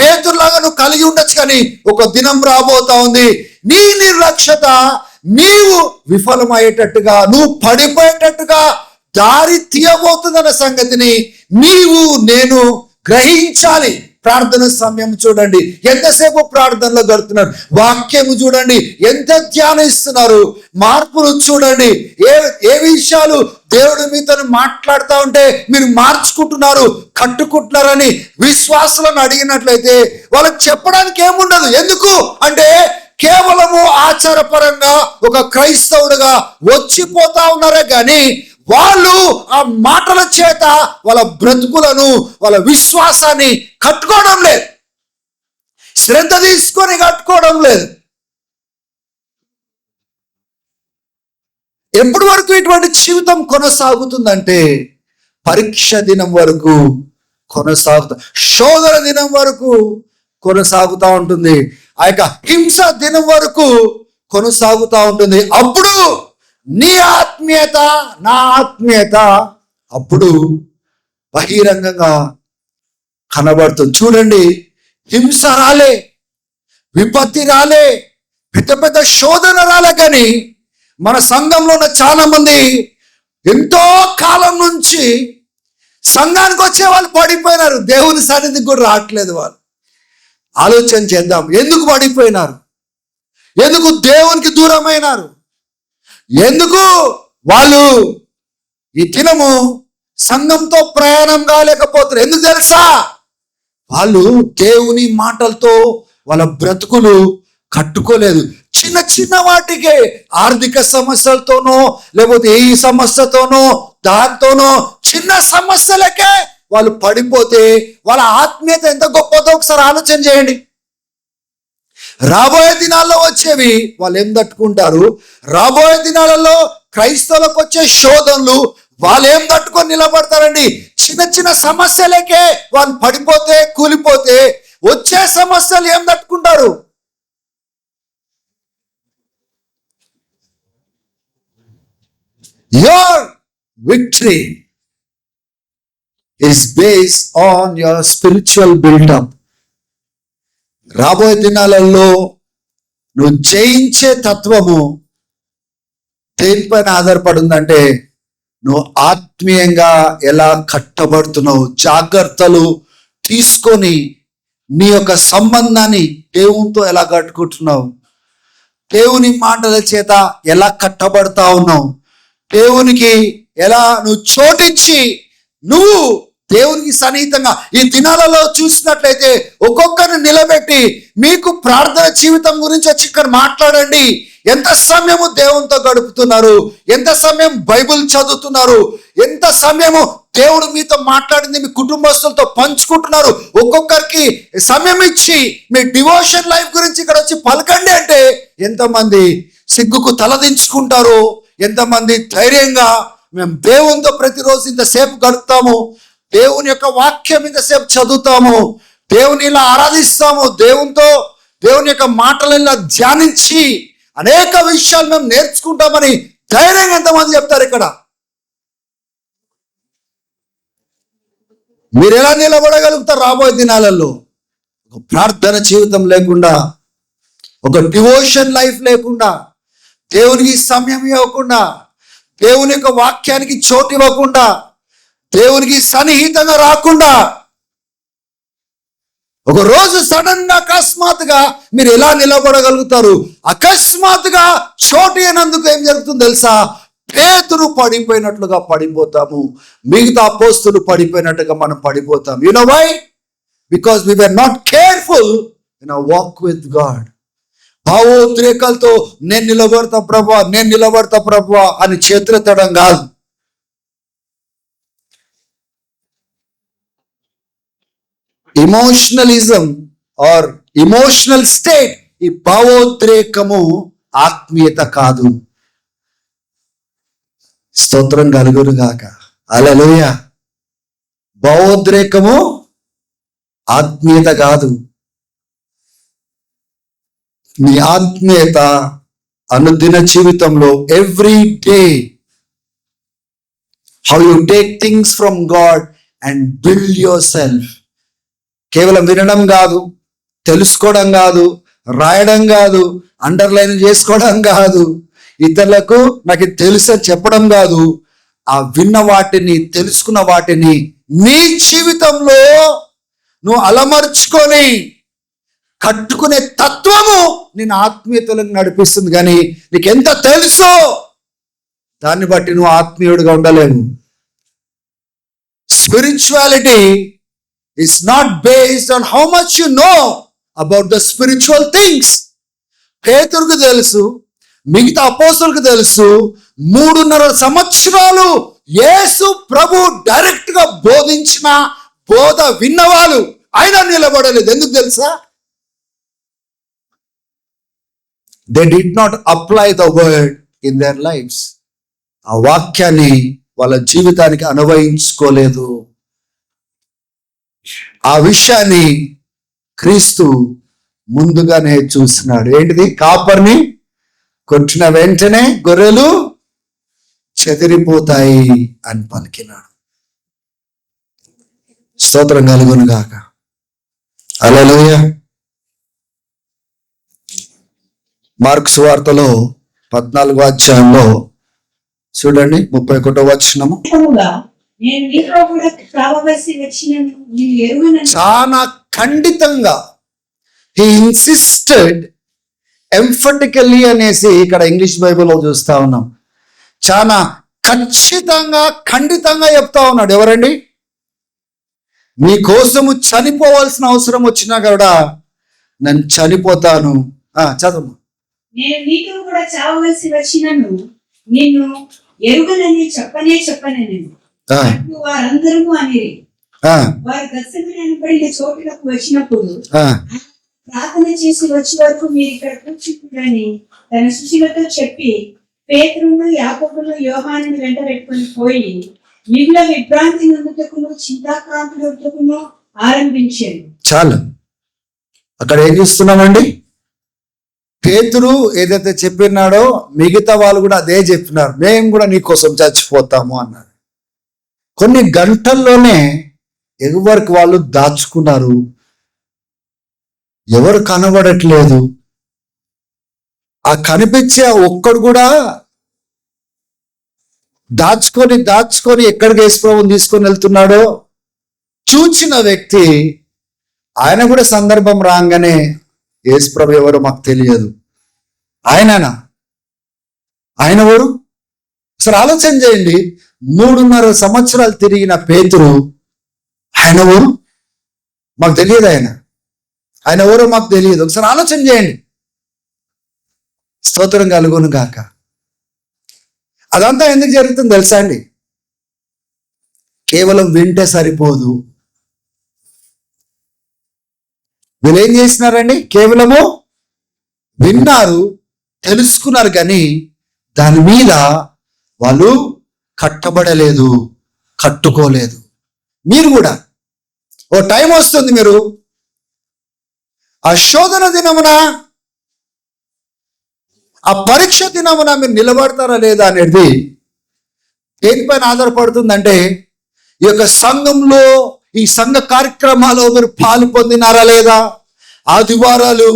పేతురులాగా నువ్వు కలిగి ఉండొచ్చు. కానీ ఒక దినం రాబోతా ఉంది, నీ నిర్లక్ష్యత నీవు విఫలమయ్యేటట్టుగా, నువ్వు పడిపోయేటట్టుగా దారి తీయబోతుందన్న సంగతిని నేను గ్రహించాలి. ప్రార్థన సమయం చూడండి, ఎంతసేపు ప్రార్థనలో గడుపుతున్నారు. వాక్యము చూడండి, ఎంత ధ్యానిస్తున్నారు. మార్పులు చూడండి, ఏ విషయాలు దేవుడు మీతో మాట్లాడుతూ ఉంటే మీరు మార్చుకుంటున్నారు, కట్టుకుంటున్నారని విశ్వాసులను అడిగినట్లయితే వాళ్ళకి చెప్పడానికి ఏముండదు. ఎందుకు అంటే కేవలము ఆచారపరంగా ఒక క్రైస్తవుడుగా వచ్చిపోతా ఉన్నారే కానీ వాళ్ళు ఆ మాటల చేత వాళ్ళ బ్రతుకులను, వాళ్ళ విశ్వాసాన్ని కట్టుకోవడం లేదు, శ్రద్ధ తీసుకొని కట్టుకోవడం లేదు. ఎప్పటి వరకు ఇటువంటి జీవితం కొనసాగుతుందంటే పరీక్ష దినం వరకు కొనసాగుతా, శోధన దినం వరకు కొనసాగుతూ ఉంటుంది, ఆ యొక్క హింస దినం వరకు కొనసాగుతూ ఉంటుంది. అప్పుడు నీ ఆత్మీయత, నా ఆత్మీయత అప్పుడు బహిరంగంగా కనబడుతుంది. చూడండి, హింస రాలే, విపత్తి రాలే, పెద్ద పెద్ద శోధన రాలే, కానీ మన సంఘంలో ఉన్న చాలా మంది ఎంతో కాలం నుంచి సంఘానికి వచ్చే వాళ్ళు పడిపోయినారు, దేవుని సన్నిధికి కూడా రావట్లేదు. వాళ్ళు ఆలోచన చేద్దాం, ఎందుకు పడిపోయినారు? ఎందుకు దేవునికి దూరమైనారు? ఎందుకు వాళ్ళు ఈ దినము సంఘంతో ప్రయాణం కాలేకపోతారు? ఎందుకు తెలుసా? వాళ్ళు దేవుని మాటలతో వాళ్ళ బ్రతుకులు కట్టుకోలేదు. చిన్న చిన్న వాటికే, ఆర్థిక సమస్యలతోనో లేకపోతే ఏ సమస్యతోనో దాంతోనో చిన్న సమస్యలకే వాళ్ళు పడిపోతే వాళ్ళ ఆత్మీయత ఎంత గొప్పదో ఒకసారి ఆలోచన చేయండి. రాబోయే దినాల్లో వచ్చేవి వాళ్ళు ఏం తట్టుకుంటారు? రాబోయే దినాలలో క్రైస్తవులకు వచ్చే శోధనలు వాళ్ళు ఏం తట్టుకొని నిలబడతారండి? చిన్న చిన్న సమస్యలకే వాళ్ళు పడిపోతే, కూలిపోతే వచ్చే సమస్యలు ఏం తట్టుకుంటారు? Your victory is based on your spiritual build-up. రాబోయే దినాలలో నువ్వు జయించే తత్వము దేనిపైన ఆధారపడిందంటే నువ్వు ఆత్మీయంగా ఎలా కట్టబడుతున్నావు, జాగ్రత్తలు తీసుకొని నీ యొక్క సంబంధాన్ని దేవునితో ఎలా కట్టుకుంటున్నావు, దేవుని మాటల చేత ఎలా కట్టబడతా ఉన్నావు, దేవునికి ఎలా నువ్వు చోటించి నువ్వు దేవునికి సన్నిహితంగా. ఈ దినాలలో చూసినట్లయితే ఒక్కొక్కరిని నిలబెట్టి మీకు ప్రార్థన జీవితం గురించి వచ్చి ఇక్కడ మాట్లాడండి. ఎంత సమయము దేవునితో గడుపుతున్నారు, ఎంత సమయం బైబిల్ చదువుతున్నారు, ఎంత సమయము దేవుడు మీతో మాట్లాడింది మీ కుటుంబస్తులతో పంచుకుంటున్నారు. ఒక్కొక్కరికి సమయం ఇచ్చి మీ డివోషన్ లైఫ్ గురించి ఇక్కడ వచ్చి పలకండి అంటే ఎంతమంది సిగ్గుకు తలదించుకుంటారు, ఎంతమంది ధైర్యంగా మేము దేవునితో ప్రతిరోజు ఇంతసేపు గడుపుతాము, దేవుని యొక్క వాక్యం ఇంతసేపు చదువుతాము, దేవుని ఇలా ఆరాధిస్తాము, దేవుని యొక్క మాటలు ఇలా ధ్యానించి అనేక విషయాలు మేము నేర్చుకుంటామని ధైర్యంగా ఎంతమంది చెప్తారు ఇక్కడ? మీరు ఎలా నిలబడగలుగుతారు రాబోయే దినాలలో? ఒక ప్రార్థన జీవితం లేకుండా, ఒక డివోషన్ లైఫ్ లేకుండా, దేవునికి సమయం ఇవ్వకుండా, దేవుని యొక్క వాక్యానికి చోటు ఇవ్వకుండా, దేవునికి సన్నిహితంగా రాకుండా, ఒక రోజు సడన్ గా అకస్మాత్తుగా మీరు ఎలా నిలబడగలుగుతారు? అకస్మాత్తుగా చోటు అయినందుకు ఏం జరుగుతుంది తెలుసా? పేతురు పడిపోయినట్లుగా పడిపోతాము, మిగతా అపోస్తులు పడిపోయినట్టుగా మనం పడిపోతాం. You know why? Because we were not careful in our walk with God. భావోద్రేకాలతో నేను నిలబడతా ప్రభువా అని చేతులెత్తడం కాదు. ఇమోషనలిజం ఆర్ ఇమోషనల్ స్టేట్, ఈ భావోద్రేకము ఆత్మీయత కాదు. స్తోత్రం కలుగును గాక. హల్లెలూయా. భావోద్రేకము ఆత్మీయత కాదు. నీ ఆత్మీయత అనుదిన జీవితంలో every day how you take things from God and build your self. కేవలం వినడం కాదు, తెలుసుకోవడం కాదు, రాయడం కాదు, అండర్లైన్ చేసుకోవడం కాదు, ఇతరులకు నాకు తెలుసు అని చెప్పడం కాదు. ఆ విన్న వాటిని, తెలుసుకున్న వాటిని నీ జీవితంలో నువ్వు అలమర్చుకొని కట్టుకునే తత్వము నేను ఆత్మీయతలకు నడిపిస్తుంది. కానీ నీకు ఎంత తెలుసో దాన్ని బట్టి నువ్వు ఆత్మీయుడిగా ఉండలేవు. Spirituality is not based on how much you know about the spiritual things. పేతురుకు తెలుసు, మిగతా అపోస్తలులకు తెలుసు, 3.5 సంవత్సరాలు యేసు ప్రభు డైరెక్ట్ గా బోధించిన బోధ విన్నవాళ్ళు ఆయన నిలబడలేదు. ఎందుకు తెలుసా? they did not apply the word in their lives. ఆ వాక్యాన్ని వాళ్ళ జీవితానికి అన్వయించుకోలేదు. ఆ విషయాన్ని క్రీస్తు ముందుగానే చూస్తున్నాడు. ఏంటిది? కాపర్ని కొట్టిన వెంటనే గొర్రెలు చెదిరిపోతాయి అని పలికినాడు. స్తోత్రం కలుగును గాక. హల్లెలూయా. మార్కు సువార్తలో 14వ అధ్యాయంలో చూడండి 31వ వచనము. నేను నీతో కూడా రావలసి వచ్చినను నీవు ఎరుగనని చాలా ఖండితంగా he insisted emphatically అనేసి ఇక్కడ ఇంగ్లీష్ బైబిల్లో చూస్తా ఉన్నాం. చాలా ఖచ్చితంగా ఖండితంగా చెప్తా ఉన్నాడు. ఎవరండి? నీ కోసము చనిపోవాల్సిన అవసరం వచ్చినా కూడా నేను చనిపోతాను. చదువు. నేను నీతో కూడా చావవలసి వచ్చినను నిన్ను ఎరుగనని చెప్పనే వారందరూ అని వారు గత్సేమనే అనబడిన చోటులకు వచ్చినప్పుడు ప్రార్థన చేసి వచ్చే వరకు మీరు ఇక్కడ కూర్చుంటారని తన శిష్యులతో చెప్పి పేతురును, యాకోబును, యోహానును వెంట పెట్టుకుని పోయి మిగుల విభ్రాంతి నందుటకును చింతాక్రాంతులకును ఆరంభించాడు. చాలు. అక్కడ ఏం చూస్తున్నామండి? పేతురు ఏదైతే చెప్పినాడో మిగతా వాళ్ళు కూడా అదే చెప్పినారు. మేము కూడా నీ కోసం చచ్చిపోతాము అన్నారు. కొన్ని గంటల్లోనే ఎవరికి వాళ్ళు దాచుకున్నారు. ఎవరు కనబడట్లేదు. ఆ కనిపించే ఒక్కడు కూడా దాచుకొని ఎక్కడికి యేసుప్రభువుని తీసుకొని వెళ్తున్నాడో చూచిన వ్యక్తి ఆయన కూడా సందర్భం రాగానే యేసుప్రభు ఎవరో మాకు తెలియదు. ఆయన ఎవరు? అసలు ఆలోచన చేయండి. 3.5 సంవత్సరాలు తిరిగిన పేతురు ఆయన ఎవరు? మాకు తెలియదు. ఆయన ఎవరో మాకు తెలియదు. ఒకసారి ఆలోచన చేయండి. స్తోత్రం కలుగును గాక. అదంతా ఎందుకు జరుగుతుంది తెలుసా అండి? కేవలం వింటే సరిపోదు. వీళ్ళు ఏం చేసినారండి? కేవలము విన్నారు, తెలుసుకున్నారు, కానీ దాని మీద వాళ్ళు కట్టబడలేదు, కట్టుకోలేదు. మీరు కూడా ఓ టైం వస్తుంది, మీరు ఆ శోధన దినమున, ఆ పరీక్ష దినమున మీరు నిలబడతారా లేదా అనేది దేనిపైన ఆధారపడుతుందంటే ఈ యొక్క సంఘంలో, ఈ సంఘ కార్యక్రమాల్లో మీరు పాలు పొందినారా లేదా, ఆదివారాలు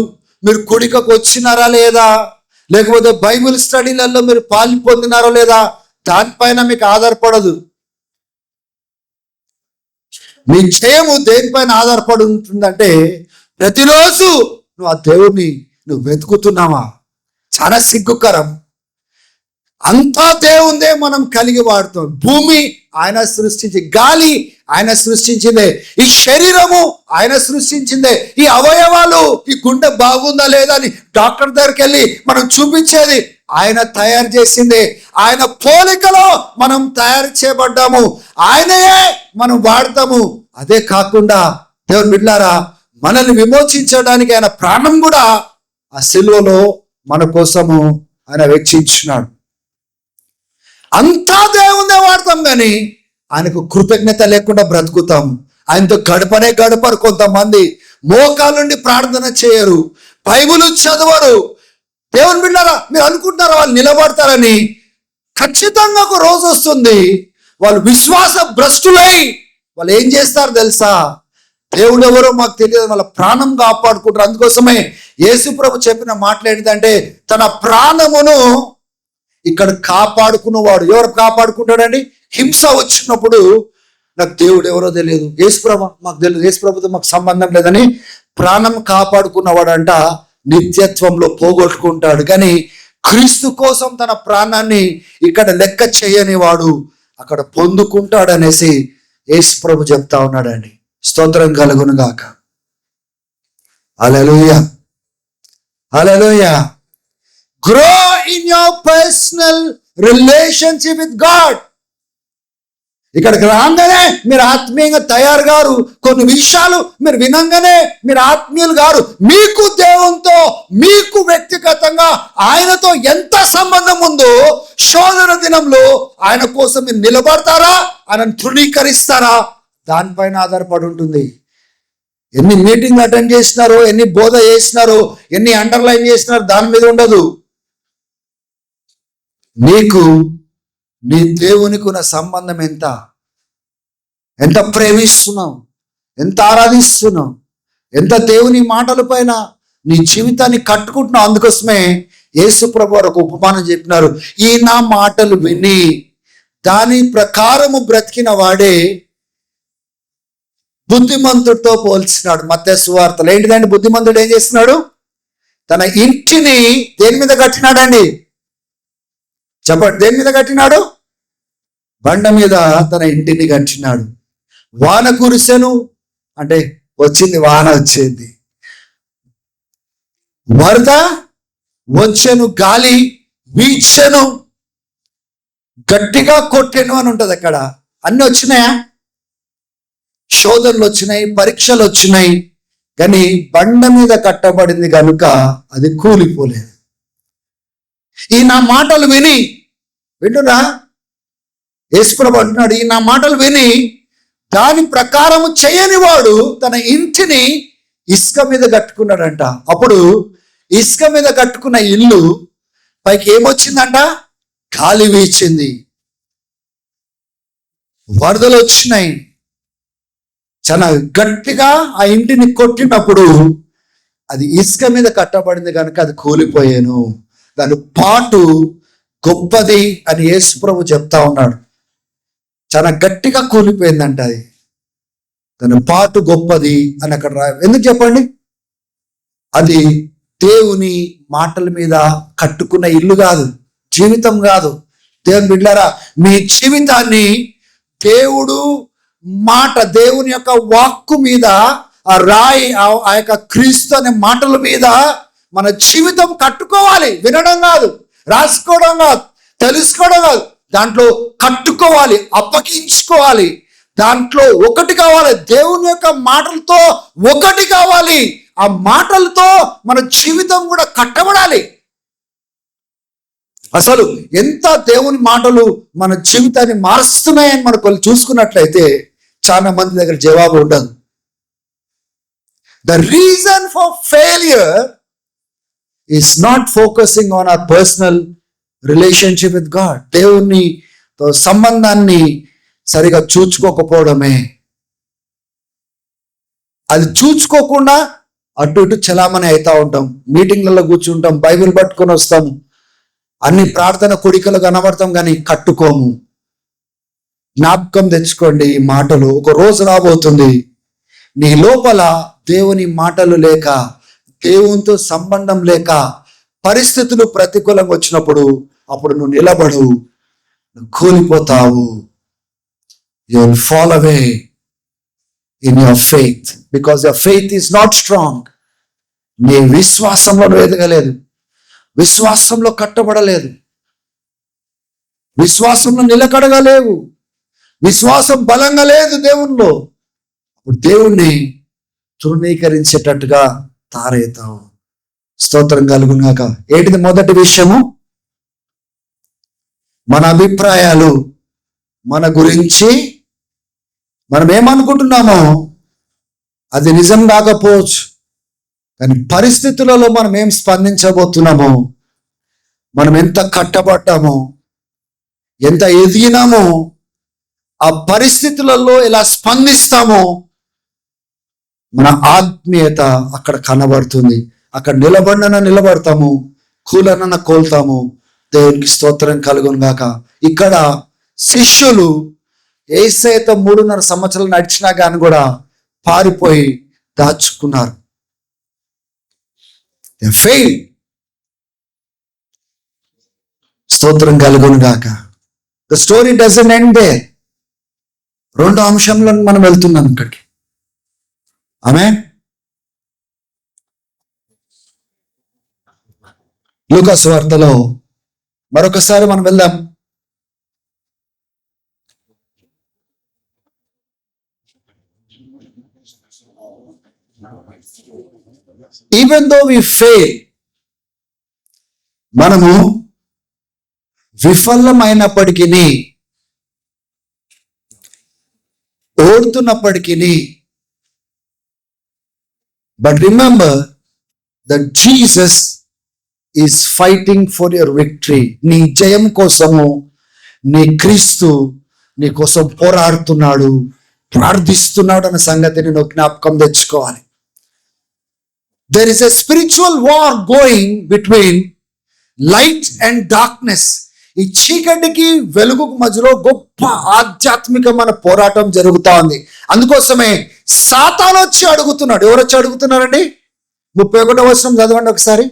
మీరు కుడికకు వచ్చినారా లేదా, లేకపోతే బైబిల్ స్టడీలలో మీరు పాలు పొందినారా లేదా, దానిపైన మీకు ఆధారపడదు. మీ జయము దేనిపైన ఆధారపడి ఉంటుందంటే ప్రతిరోజు నువ్వు ఆ దేవుణ్ణి నువ్వు వెతుకుతున్నావా? చాలా సిగ్గుకరం. అంతా దేవుందే మనం కలిగి వాడుతాం. భూమి ఆయన సృష్టించి, గాలి ఆయన సృష్టించిందే, ఈ శరీరము ఆయన సృష్టించిందే, ఈ అవయవాలు, ఈ గుండె బాగుందా లేదా అని డాక్టర్ దగ్గరికి వెళ్ళి మనం చూపించేది ఆయన తయారు చేసిందే. ఆయన పోలికలో మనం తయారు చేయబడ్డాము, ఆయనయే మనం వాడతాము. అదే కాకుండా దేవుని బిడ్డలారా, మనల్ని విమోచించడానికి ఆయన ప్రాణం కూడా ఆ సిలువలో మన కోసము ఆయన వెచ్చించున్నాడు. అంతా దేవుందే వాడతాం, కానీ ఆయనకు కృతజ్ఞత లేకుండా బ్రతుకుతాం. ఆయనతో గడపరు. కొంతమంది మోకాలుండి ప్రార్థన చేయరు, బైబిల్ చదవరు. దేవుని బిడ్డలారా, మీరు అనుకుంటున్నారా వాళ్ళు నిలబడతారని? ఖచ్చితంగా ఒక రోజు వస్తుంది వాళ్ళు విశ్వాస భ్రష్టులై వాళ్ళు ఏం చేస్తారు తెలుసా? దేవుడు ఎవరో మాకు తెలియదు, వాళ్ళ ప్రాణం కాపాడుకుంటారు. అందుకోసమే యేసు ప్రభు చెప్పిన మాటలు ఏంటంటే, తన ప్రాణమును ఇక్కడ కాపాడుకున్నవాడు. ఎవరు కాపాడుకుంటాడండి? హింస వచ్చినప్పుడు నాకు దేవుడు ఎవరో తెలియదు, యేసు ప్రభు మాకు తెలియదు, యేసు ప్రభుతో మాకు సంబంధం లేదని ప్రాణం కాపాడుకున్నవాడు అంట నిత్యత్వంలో పోగొట్టుకుంటాడు. కానీ క్రీస్తు కోసం తన ప్రాణాన్ని ఇక్కడ లెక్క చేయని వాడు అక్కడ పొందుకుంటాడు అనేసి యేసు ప్రభు చెప్తా ఉన్నాడండి. స్తోత్రం కలుగును గాక. Hallelujah, hallelujah. Grow in your personal relationship with God. ఇక్కడికి రాగానే మీరు ఆత్మీయంగా తయారు గారు, కొన్ని విషయాలు మీరు వినంగానే మీరు ఆత్మీయులు గారు. మీకు దేవునితో, మీకు వ్యక్తిగతంగా ఆయనతో ఎంత సంబంధం ఉందో, శోధన దినంలో ఆయన కోసం మీరు నిలబడతారా, ఆయనను తృణీకరిస్తారా, దానిపైన ఆధారపడి ఉంటుంది. ఎన్ని మీటింగ్లు అటెండ్ చేసినారో, ఎన్ని బోధ చేసినారో, ఎన్ని అండర్లైన్ చేసినారో దాని మీద ఉండదు. నీకు నీ దేవునికి ఉన్న సంబంధం ఎంత ప్రేమిస్తున్నావు, ఎంత ఆరాధిస్తున్నావు, ఎంత దేవుని మాటల పైన నీ జీవితాన్ని కట్టుకుంటున్నావు. అందుకోసమే యేసు ప్రభు ఒక ఉపమానం చెప్పినారు. ఈ నా మాటలు విని దాని ప్రకారము బ్రతికిన వాడే బుద్ధిమంతుడితో పోల్చినాడు. మత్తయి సువార్తలో ఏంటిదండి? బుద్ధిమంతుడు ఏం చేస్తున్నాడు? తన ఇంటిని దేని మీద కట్టినాడండి? చెప్పండి, దేని మీద కట్టినాడు? బండ మీద తన ఇంటిని కట్టినాడు. వాన కురిసెను అంటే వచ్చింది, వాన వచ్చింది. వరద వచ్చెను, గాలి వీచెను, గట్టిగా కొట్టెను అని ఉంటది. అక్కడ అన్ని వచ్చినాయా? శోధనలు వచ్చినాయి, పరీక్షలు వచ్చినాయి, కానీ బండ మీద కట్టబడింది కనుక అది కూలిపోలేదు. ఈ నా మాటలు వింటున్నా యేసుప్రభు అంటున్నాడు, ఈ నా మాటలు విని దాని ప్రకారము చేయని వాడు తన ఇంటిని ఇసుక మీద కట్టుకున్నాడంట. అప్పుడు ఇసుక మీద కట్టుకున్న ఇల్లు పైకి ఏమొచ్చిందంట? గాలి వీచింది, వరదలు వచ్చినాయి, చాలా గట్టిగా ఆ ఇంటిని కొట్టినప్పుడు అది ఇసుక మీద కట్టబడింది కనుక అది కూలిపోయాను. దాని పాటు గొప్పది అని యేసు ప్రభు చెప్తా ఉన్నాడు. చాలా గట్టిగా కూలిపోయిందంట అది. దాని పాటు గొప్పది అని అక్కడ ఎందుకు చెప్పండి? అది దేవుని మాటల మీద కట్టుకున్న ఇల్లు కాదు, జీవితం కాదు. దేవుని బిడ్డలారా, మీ జీవితాన్ని దేవుడు మాట, దేవుని యొక్క వాక్కు మీద, ఆ రాయి, ఆ యొక్క క్రీస్తు అనే మాటల మీద మన జీవితం కట్టుకోవాలి. వినడం కాదు, రాసుకోవడం కాదు, తెలుసుకోవడం కాదు, దాంట్లో కట్టుకోవాలి, అప్పగించుకోవాలి. దాంట్లో ఒకటి కావాలి, దేవుని యొక్క మాటలతో ఒకటి కావాలి. ఆ మాటలతో మన జీవితం కూడా కట్టబడాలి. అసలు ఎంత దేవుని మాటలు మన జీవితాన్ని మారుస్తున్నాయని మనం చూసుకున్నట్లయితే చాలా మంది దగ్గర జవాబు ఉండదు. The reason for failure is not focusing on our personal relationship with God. దేవునితో సంబంధాన్ని సరిగా చూచుకోకపోవడమే. అది చూచుకోకుండా అటు ఇటు చలామణి అవుతా ఉంటాం, మీటింగ్లలో కూర్చుంటాం, బైబిల్ పట్టుకొని వస్తాము, అన్ని ప్రార్థన కొడికలు కనబడతాం కానీ కట్టుకోము. జ్ఞాపకం తెచ్చుకోండి ఈ మాటలు. ఒక రోజు రాబోతుంది నీ లోపల దేవుని మాటలు లేక, దేవునితో సంబంధం లేక, పరిస్థితులు ప్రతికూలంగా వచ్చినప్పుడు అప్పుడు నువ్వు నిలబడు, నువ్వు కూలిపోతావు. You will fall away in your faith because your faith is not strong. నీ విశ్వాసంలో నువ్వు ఎదగలేదు, విశ్వాసంలో కట్టబడలేదు, విశ్వాసంలో నిలకడగలేవు, విశ్వాసం బలంగా లేదు దేవునిలో. అప్పుడు దేవుణ్ణి తృణీకరించేటట్టుగా తారేతావు. స్తోత్రం కలుగునాక. ఏంటిది మొదటి విషయము? మన అభిప్రాయాలు, మన గురించి మనం ఏమనుకుంటున్నామో అది నిజం కాకపోవచ్చు, కానీ పరిస్థితులలో మనం ఏం స్పందించబోతున్నామో, మనం ఎంత కట్టబడ్డామో, ఎంత ఎదిగినామో, ఆ పరిస్థితులలో ఎలా స్పందిస్తామో మన ఆత్మీయత అక్కడ కనబడుతుంది. అక్కడ నిలబడతాము, కూలనన్న కోల్తాము. దేవునికి స్తోత్రం కలుగును గాక. ఇక్కడ శిష్యులు యేసయ్యతో 3.5 సంవత్సరాలు నడిచినా కానీ కూడా పారిపోయి దాచుకున్నారు. స్తోత్రం కలుగును గాక. The story doesn't end there. 2వ అంశంలో మనం వెళ్తున్నాం ఇక్కడికి. ఆమేన్. లూకా సువార్తలో మరొకసారి మనం వెళ్దాం. ఈవెన్ దో వి ఫెయిల్, మనము విఫలమైనప్పటికీ, ఓడుతున్నప్పటికీ, but remember that Jesus is fighting for your victory. నీ జయం కోసము నీ క్రీస్తు నీ కోసం పోరాడుతున్నాడు, ప్రార్థిస్తున్నాడు అన్న సంగతిని నువ్వు జ్ఞాపకం తెచ్చుకోవాలి. There is a spiritual war going between light and darkness. ఈ చీకటికి వెలుగుకు మధ్యలో గొప్ప ఆధ్యాత్మికమైన పోరాటం జరుగుతా ఉంది. అందుకోసమే సాతాను వచ్చి అడుగుతున్నాడు. ఎవరు వచ్చి అడుగుతున్నారండి? 31వ వచనం చదవండి ఒకసారి.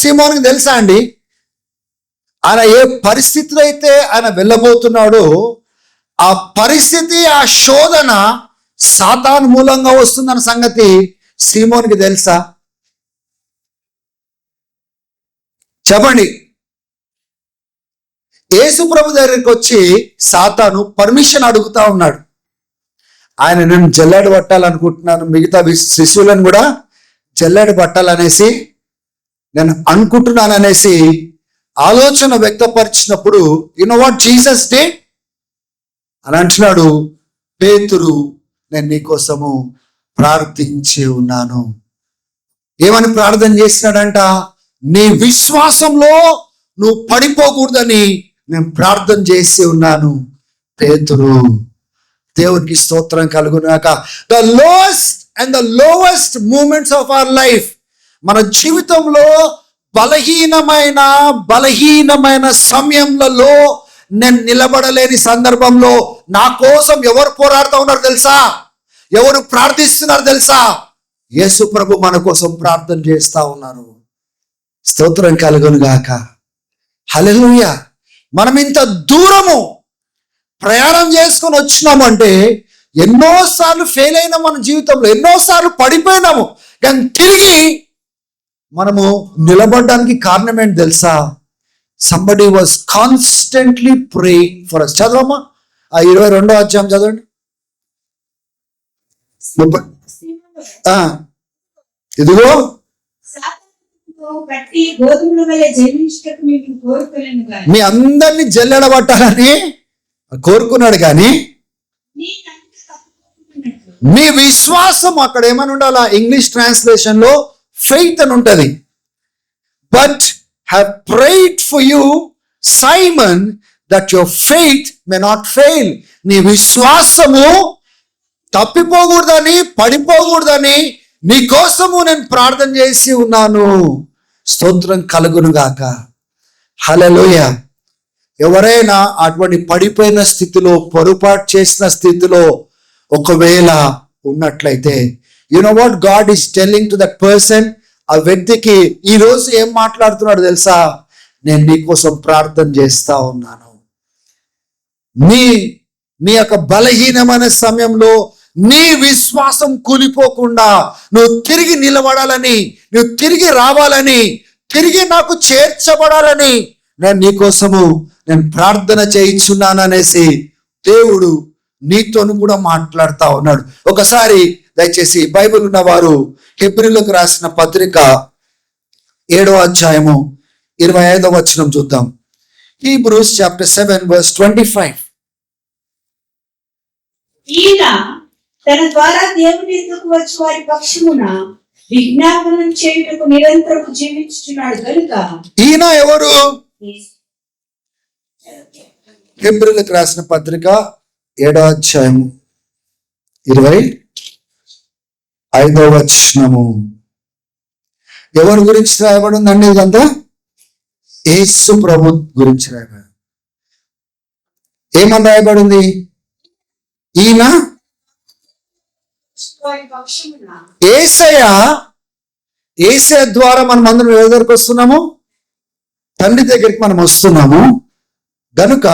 సీమోనుకి తెలుసా అండి ఆయన ఏ పరిస్థితిలో అయితే ఆయన వెళ్ళబోతున్నాడో ఆ పరిస్థితి, ఆ శోధన సాతాను మూలంగా వస్తుందన్న సంగతి సీమోనికి తెలుసా? చెప్పండి. యేసు ప్రభు దగ్గరికి వచ్చి సాతాను పర్మిషన్ అడుగుతా ఉన్నాడు. ఆయన నేను జల్లెడ పట్టాలనుకుంటున్నాను, మిగతా శిష్యులను కూడా జల్లెడ పట్టాలనేసి నేను అనుకుంటున్నాను అనేసి ఆలోచన వ్యక్తపరిచినప్పుడు, you know what Jesus did అని అంటున్నాడు, పేతురు నేను నీకోసము ప్రార్థించి ఉన్నాను. ఏమని ప్రార్థన చేసినాడంట? నీ విశ్వాసంలో నువ్వు పడిపోకూడదని నేను ప్రార్థన చేసి ఉన్నాను పేతురు. దేవునికి స్తోత్రం కలుగునాక. The lowest and the lowest moments of our life, మన జీవితంలో బలహీనమైన సమయంలో, నేను నిలబడలేని సందర్భంలో నా కోసం ఎవరు పోరాడుతూ ఉన్నారు తెలుసా? ఎవరు ప్రార్థిస్తున్నారు తెలుసా? యేసు ప్రభు మన కోసం ప్రార్థన చేస్తా ఉన్నారు. స్తోత్రం కలుగును గాక. హల్లెలూయా. మనం ఇంత దూరము ప్రయాణం చేసుకొని వచ్చినామంటే ఎన్నోసార్లు ఫెయిల్ అయినా, మన జీవితంలో ఎన్నోసార్లు పడిపోయినాము, కానీ తిరిగి మనము నిలబడడానికి కారణం ఏంటి తెలుసా? Somebody was constantly praying for us. చదవమ్మా ఆ 22వ అధ్యాయం చదవండి. ఇదిగో మీ అందరినీ జల్లెడబట్టాలని కోరుకున్నాడు, కానీ మీ విశ్వాసం అక్కడ ఏమని ఉండాలా? ఇంగ్లీష్ ట్రాన్స్లేషన్ లో ఫెయిత్ అని ఉంటది. But have prayed for you, Simon, that your faith may not fail. నీ విశ్వాసము తప్పిపోకూడదని, పడిపోకూడదని, నీ కోసము నేను ప్రార్థన చేసి ఉన్నాను. స్తోత్రం కలుగును గాక. హల్లెలూయ. ఎవరైనా అటువంటి పడిపోయిన స్థితిలో, పొరపాటు చేసిన స్థితిలో ఒకవేళ ఉన్నట్లయితే, you know what God is telling to that person, ఆ వ్యక్తికి ఈరోజు ఏం మాట్లాడుతున్నాడు తెలుసా? నేను నీ కోసం ప్రార్థన చేస్తా ఉన్నాను. నీ యొక్క బలహీనమైన సమయంలో నీ విశ్వాసం కూలిపోకుండా నువ్వు తిరిగి నిలబడాలని, నువ్వు తిరిగి రావాలని, తిరిగి నాకు చేర్చబడాలని నేను నీకోసము నేను ప్రార్థన చేయించున్నాను అనేసి దేవుడు నీతోను కూడా మాట్లాడుతూ ఉన్నాడు. ఒకసారి దయచేసి బైబిల్ ఉన్నవారు హెబ్రీయులకు రాసిన పత్రిక 7వ అధ్యాయము 25వ వచనం చూద్దాం. Hebrews chapter 7 verse 25. ఈయన తన ద్వారా దేవుని ఎదుకు వచ్చి వారి పక్షమున విజ్ఞాపనం చేయుటకు నిరంతరము జీవించుచున్నాడు గనుక. ఈయన ఎవరు? హెబ్రీయులకు రాసిన పత్రిక 7వ అధ్యాయం 25వ వచనము. ఎవరి గురించి రాయబడి ఉందండి? ఇదంతా యేసు ప్రభు గురించి రాయబడి. ఏమని రాయబడి ఉంది? ఈయన యేసయ్య ద్వారా మనం అందరం ఎవరి దగ్గరికి వస్తున్నాము? తండ్రి దగ్గరికి మనం వస్తున్నాము. గనుక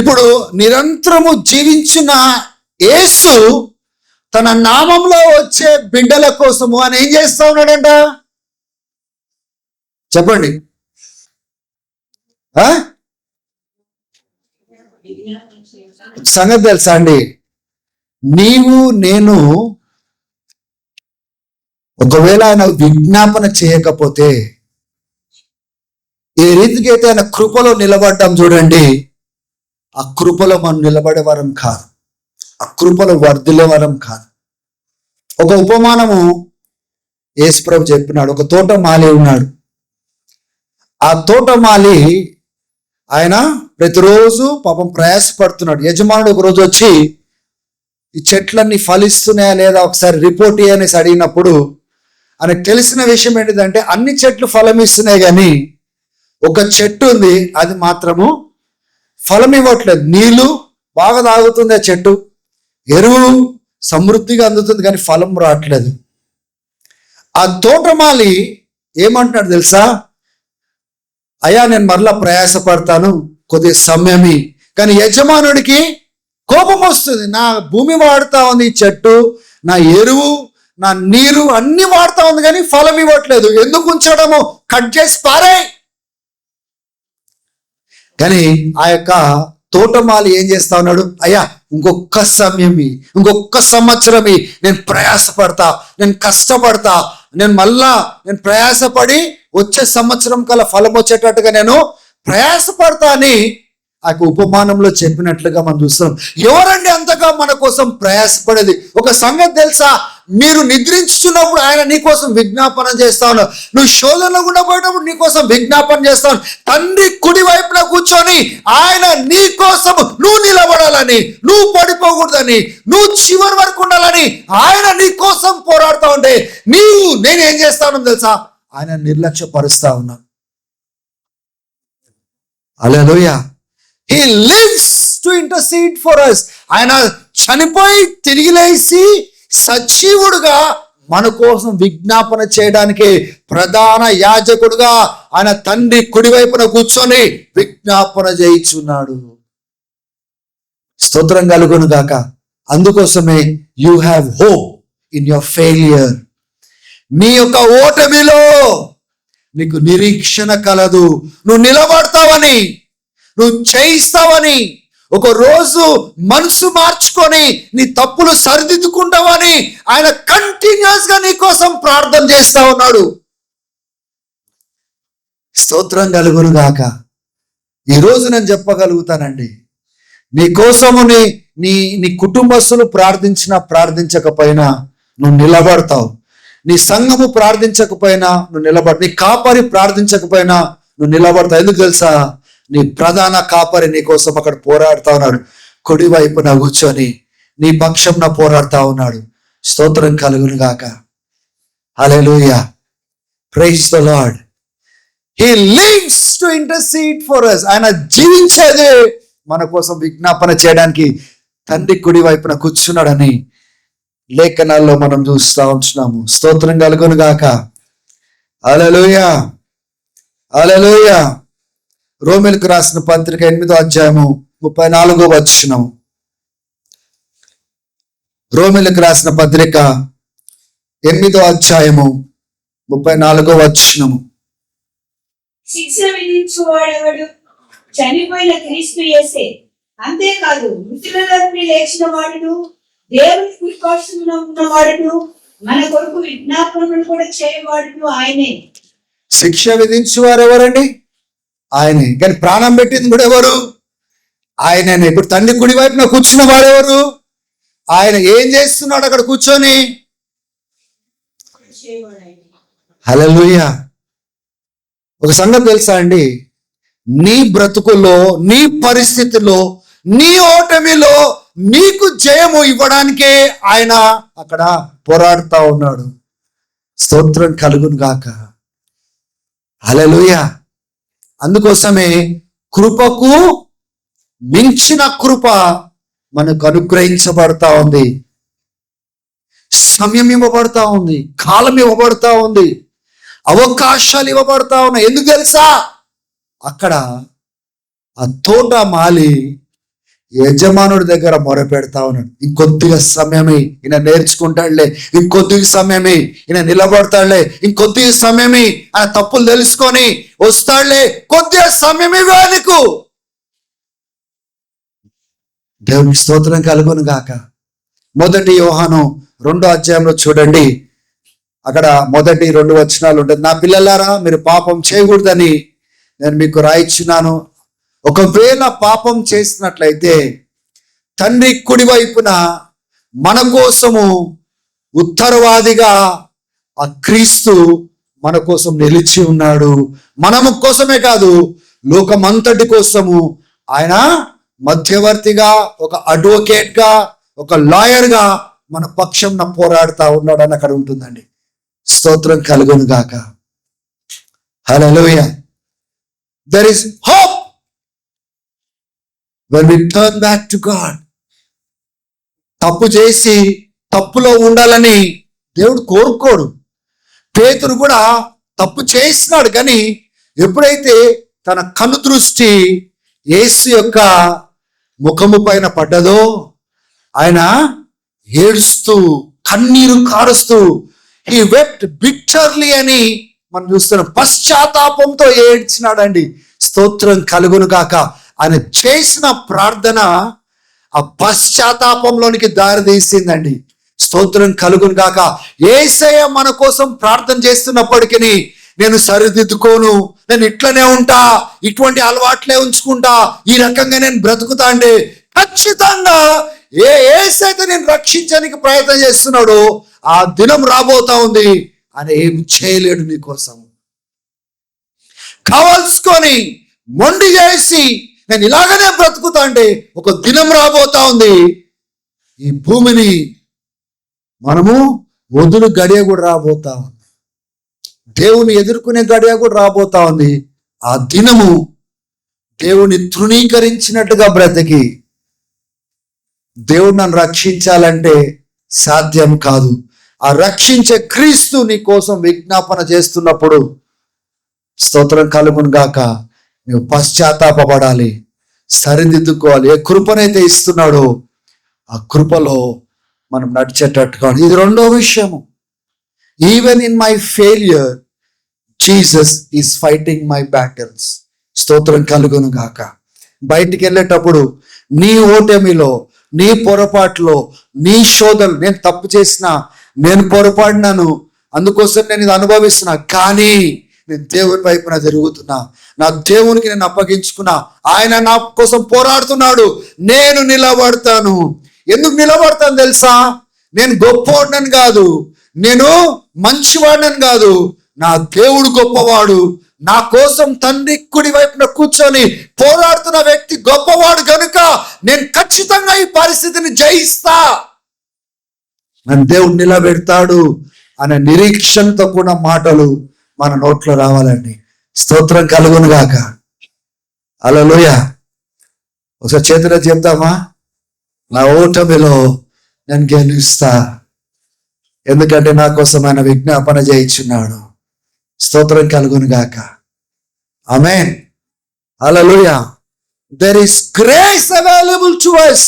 ఇప్పుడు నిరంతరము జీవించిన యేసు తన నామంలో వచ్చే బిడ్డల కోసము అని ఏం చేస్తా ఉన్నాడంట? చెప్పండి. సంగతి తెలుసా అండి? నీవు నేను ఒకవేళ ఆయన విజ్ఞాపన చేయకపోతే ఏ రీతికి అయితే ఆయన కృపలో నిలబడ్డాం చూడండి, ఆ కృపలో మనం నిలబడే వరం కాదు, ఆ కృపలో వర్ధిల్లే వరం కాదు. ఒక ఉపమానము యేసుప్రభు చెప్పినాడు. ఒక తోటమాలి ఉన్నాడు. ఆ తోటమాలి ఆయన ప్రతిరోజు పాపం ప్రయాసపడుతున్నాడు. యజమానుడు ఒక రోజు వచ్చి ఈ చెట్లన్నీ ఫలిస్తున్నాయా లేదా ఒకసారి రిపోర్ట్ అనేసి అడిగినప్పుడు ఆయనకు తెలిసిన విషయం ఏంటిదంటే అన్ని చెట్లు ఫలం ఇస్తున్నాయి, కానీ ఒక చెట్టు ఉంది, అది మాత్రము ఫలం ఇవ్వట్లేదు. నీళ్లు బాగా తాగుతుంది ఆ చెట్టు, ఎరువు సమృద్ధిగా అందుతుంది, కానీ ఫలం రావట్లేదు. ఆ తోటమాలి ఏమంటున్నాడు తెలుసా? అయ్యా నేను మరలా ప్రయాసపడతాను, కొద్ది సమయమే. కానీ యజమానుడికి కోపం వస్తుంది. నా భూమి వాడుతా ఉంది, ఈ చెట్టు నా ఎరువు నా నీరు అన్ని వాడుతా ఉంది, కానీ ఫలం ఇవ్వట్లేదు. ఎందుకు ఉంచడము? కట్ చేసి పారాయి. కానీ ఆ యొక్క తోటమాలి ఏం చేస్తా ఉన్నాడు? అయ్యా ఇంకొక సమయమి, ఇంకొక సంవత్సరమి నేను ప్రయాసపడతా, నేను కష్టపడతా, నేను ప్రయాసపడి వచ్చే సంవత్సరం కల్లా ఫలం వచ్చేటట్టుగా నేను ప్రయాసపడతా అని ఆ ఉపమానంలో చెప్పినట్లుగా మనం చూస్తున్నాం. ఎవరండి అంతగా మన కోసం ప్రయాసపడేది? ఒక సంగతి తెలుసా? మీరు నిద్రించుతున్నప్పుడు ఆయన నీ కోసం విజ్ఞాపన చేస్తా ఉన్నావు. నువ్వు శోధనలో గుండా పోయేటప్పుడు నీ కోసం విజ్ఞాపన చేస్తావు. తండ్రి కుడి వైపున కూర్చొని ఆయన నీ కోసం నువ్వు నిలబడాలని, నువ్వు పడిపోకూడదని, నువ్వు చివరి వరకు ఉండాలని ఆయన నీ కోసం పోరాడుతూ ఉంటే నేనేం చేస్తాను తెలుసా? ఆయన నిర్లక్ష్యపరుస్తా ఉన్నా. హల్లెలూయా. He lives to intercede for us. ఆయన చనిపోయి తిరిగి లేచి సజీవుడుగా మన కోసం విజ్ఞాపన చేయడానికి ప్రధాన యాజకుడుగా ఆయన తండ్రి కుడివైపున కూర్చొని విజ్ఞాపన చేయించున్నాడు. స్తోత్రం కలుగును గాక. అందుకోసమే you have hope in your failure. నీ యొక్క ఓటమిలో నీకు నిరీక్షణ కలదు. నువ్వు నిలబడతావని, నువ్వు చేయిస్తావని, ఒక రోజు మనసు మార్చుకొని నీ తప్పులు సరిదిద్దుకుంటావని ఆయన కంటిన్యూస్ గా నీ కోసం ప్రార్థన చేస్తా ఉన్నాడు. స్తోత్రం కలుగును గాక. ఈరోజు నేను చెప్పగలుగుతానండి, నీ కోసము నీ కుటుంబస్తులు ప్రార్థించకపోయినా నువ్వు నిలబడతావు. నీ సంఘము ప్రార్థించకపోయినా నువ్వు నిలబడతావు. నీ కాపరి ప్రార్థించకపోయినా నువ్వు నిలబడతావు. ఎందుకు తెలుసా? నీ ప్రధాన కాపరి నీ కోసం అక్కడ పోరాడుతా ఉన్నాడు. కుడి వైపున కూర్చొని నీ పక్షంన పోరాడుతా ఉన్నాడు. స్తోత్రం కలుగును గాక. Hallelujah. Praise the Lord. He lives to intercede for us. ఆయన జీవించేదే మన కోసం విజ్ఞాపన చేయడానికి తండ్రి కుడి వైపున కూర్చున్నాడని లేఖనాల్లో మనం చూస్తూ ఉంటున్నాము. స్తోత్రం కలుగును గాక. హల్లెలూయా. హల్లెలూయా. రోమీయులకు రాసిన పత్రిక 8వ అధ్యాయము 34వ వచనం. రోమీయులకు రాసిన పత్రిక 8వ అధ్యాయము 34వ వచనం. శిక్ష విధించువాడెవడు? చనిపోయిన క్రీస్తు యేసే. అంతేకాదు మృతులలో నుండి లేచిన వాడును, దేవుని కుడిపార్శ్వమున ఉన్నవాడును, మన కొరకు విజ్ఞాపనలు కూడా చేయవాడును ఆయనే. శిక్ష విధించువారు ఎవరండి? ఆయనే. కానీ ప్రాణం పెట్టింది కూడా ఎవరు? ఆయననే. ఇప్పుడు తండ్రి కుడి వైపున కూర్చున్న వాడెవరు? ఆయన ఏం చేస్తున్నాడు అక్కడ కూర్చొని? హల్లెలూయా. ఒక సంగతి తెలుసా అండి, నీ బ్రతుకులో, నీ పరిస్థితిలో, నీ ఓటమిలో నీకు జయము ఇవ్వడానికే ఆయన అక్కడ పోరాడుతా ఉన్నాడు. స్తోత్రం కలుగును గాక. హల్లెలూయా. అందుకోసమే కృపకు మించిన కృప మనకు అనుగ్రహించబడతా ఉంది. సమయం ఇవ్వబడతా ఉంది, కాలం ఇవ్వబడతా ఉంది, అవకాశాలు ఇవ్వబడతా ఉన్నాయి. ఎందుకు తెలుసా? అక్కడ ఆ తోట మాలి యజమానుడి దగ్గర మొరపెడతా ఉన్నాడు. ఇంకొద్దిగా సమయమే, ఈయన నేర్చుకుంటాడులే. ఇంకొద్దిగా సమయమే, ఈయన నిలబడతాడులే. ఇంకొద్దిగా సమయమే, ఆయన తప్పులు తెలుసుకొని వస్తాడులే. కొద్దిగా సమయమే నీకు. దేవునికి స్తోత్రం కలుగును గాక. మొదటి యోహాను 2వ అధ్యాయంలో చూడండి, అక్కడ మొదటి 2 వచనాలు ఉంటుంది. నా పిల్లలారా, మీరు పాపం చేయకూడదని నేను మీకు రాయిచున్నాను. ఒకవేళ పాపం చేసినట్లయితే తండ్రి కుడి వైపున మన కోసము ఉత్తరవాదిగా ఆ క్రీస్తు మన కోసం నిలిచి ఉన్నాడు. మనము కోసమే కాదు, లోకమంతటి కోసము ఆయన మధ్యవర్తిగా, ఒక అడ్వకేట్గా, ఒక లాయర్గా మన పక్షంన పోరాడుతా ఉన్నాడు అని అక్కడ ఉంటుందండి. స్తోత్రం కలుగును గాక. హల్లెలూయా. There is hope when we turn back to God. తప్పు చేసి తప్పులో ఉండాలని దేవుడు కోరుకోడు. పేతురు కూడా తప్పు చేసినాడు, కానీ ఎప్పుడైతే తన కను దృష్టి యేసు యొక్క ముఖము పైన పడ్డదో ఆయన ఏడుస్తూ కన్నీరు కారుస్తూ he wept bitterly అని మనం చూస్తున్నాం. పశ్చాత్తాపంతో ఏడ్చినాడండి. స్తోత్రం కలుగును గాక. ఆయన చేసిన ప్రార్థన ఆ పశ్చాత్తాపంలోనికి దారి తీసిందండి. స్తోత్రం కలుగును గాక. యేసయ్య మన కోసం ప్రార్థన చేస్తున్నప్పటికీ నేను సరిదిద్దుకోను, నేను ఇట్లనే ఉంటా, ఇటువంటి అలవాట్లే ఉంచుకుంటా, ఈ రకంగా నేను బ్రతుకుతా అంటే ఖచ్చితంగా యేసైతే నేను రక్షించడానికి ప్రయత్నం చేస్తున్నాడు, ఆ దినం రాబోతా ఉంది. ఆయన ఏం చేయలేడు నీ కోసం. కావాల్సుకొని మొండి చేసి నేను ఇలాగనే బ్రతుకుతా అంటే ఒక దినం రాబోతా ఉంది, ఈ భూమిని మనము వదులు గడియ కూడా రాబోతా ఉంది. దేవుని ఎదుర్కొనే గడియ కూడా రాబోతా ఉంది. ఆ దినము దేవుని తృణీకరించినట్టుగా బ్రతికి దేవుడు నన్ను రక్షించాలంటే సాధ్యం కాదు. ఆ రక్షించే క్రీస్తు నీ కోసం విజ్ఞాపన చేస్తున్నప్పుడు స్తోత్రం కలుగును గాక. నువ్వు పశ్చాత్తాపడాలి, సరిదిద్దుకోవాలి. ఏ కృపనైతే ఇస్తున్నాడో ఆ కృపలో మనం నడిచేటట్టుగా. ఇది 2వ విషయము. Even in my failure Jesus is fighting my battles. స్తోత్రం కలుగును గాక. బయటికి వెళ్ళేటప్పుడు నీ ఓటమిలో, నీ పొరపాటులో, నీ శోధనలు, నేను తప్పు చేసినా, నేను పొరపాడినాను, అందుకోసం నేను ఇది అనుభవిస్తున్నా, కానీ నేను దేవుని వైపున తిరుగుతున్నా, నా దేవునికి నేను అప్పగించుకున్నా, ఆయన నా కోసం పోరాడుతున్నాడు, నేను నిలబడతాను. ఎందుకు నిలబడతాను తెలుసా? నేను గొప్పవాడినని కాదు, నేను మంచివాడినని కాదు, నా దేవుడు గొప్పవాడు, నా కోసం తండ్రి కుడి వైపున కూర్చొని పోరాడుతున్న వ్యక్తి గొప్పవాడు కనుక నేను ఖచ్చితంగా ఈ పరిస్థితిని జయిస్తా, నన్ను దేవుడు నిలబెడతాడు అనే నిరీక్షణతో కూడిన మాటలు మన నోట్లో రావాలండి. స్తోత్రం కలుగును గాక. హల్లెలూయా. ఒకసారి చేతిలో చెప్తామా, నా ఓటమిలో నేను గెలుస్తా, ఎందుకంటే నా కోసం ఆయన విజ్ఞాపన చేయించున్నాడు. స్తోత్రం కలుగును గాక. ఆమేన్. హల్లెలూయా. There is grace available to us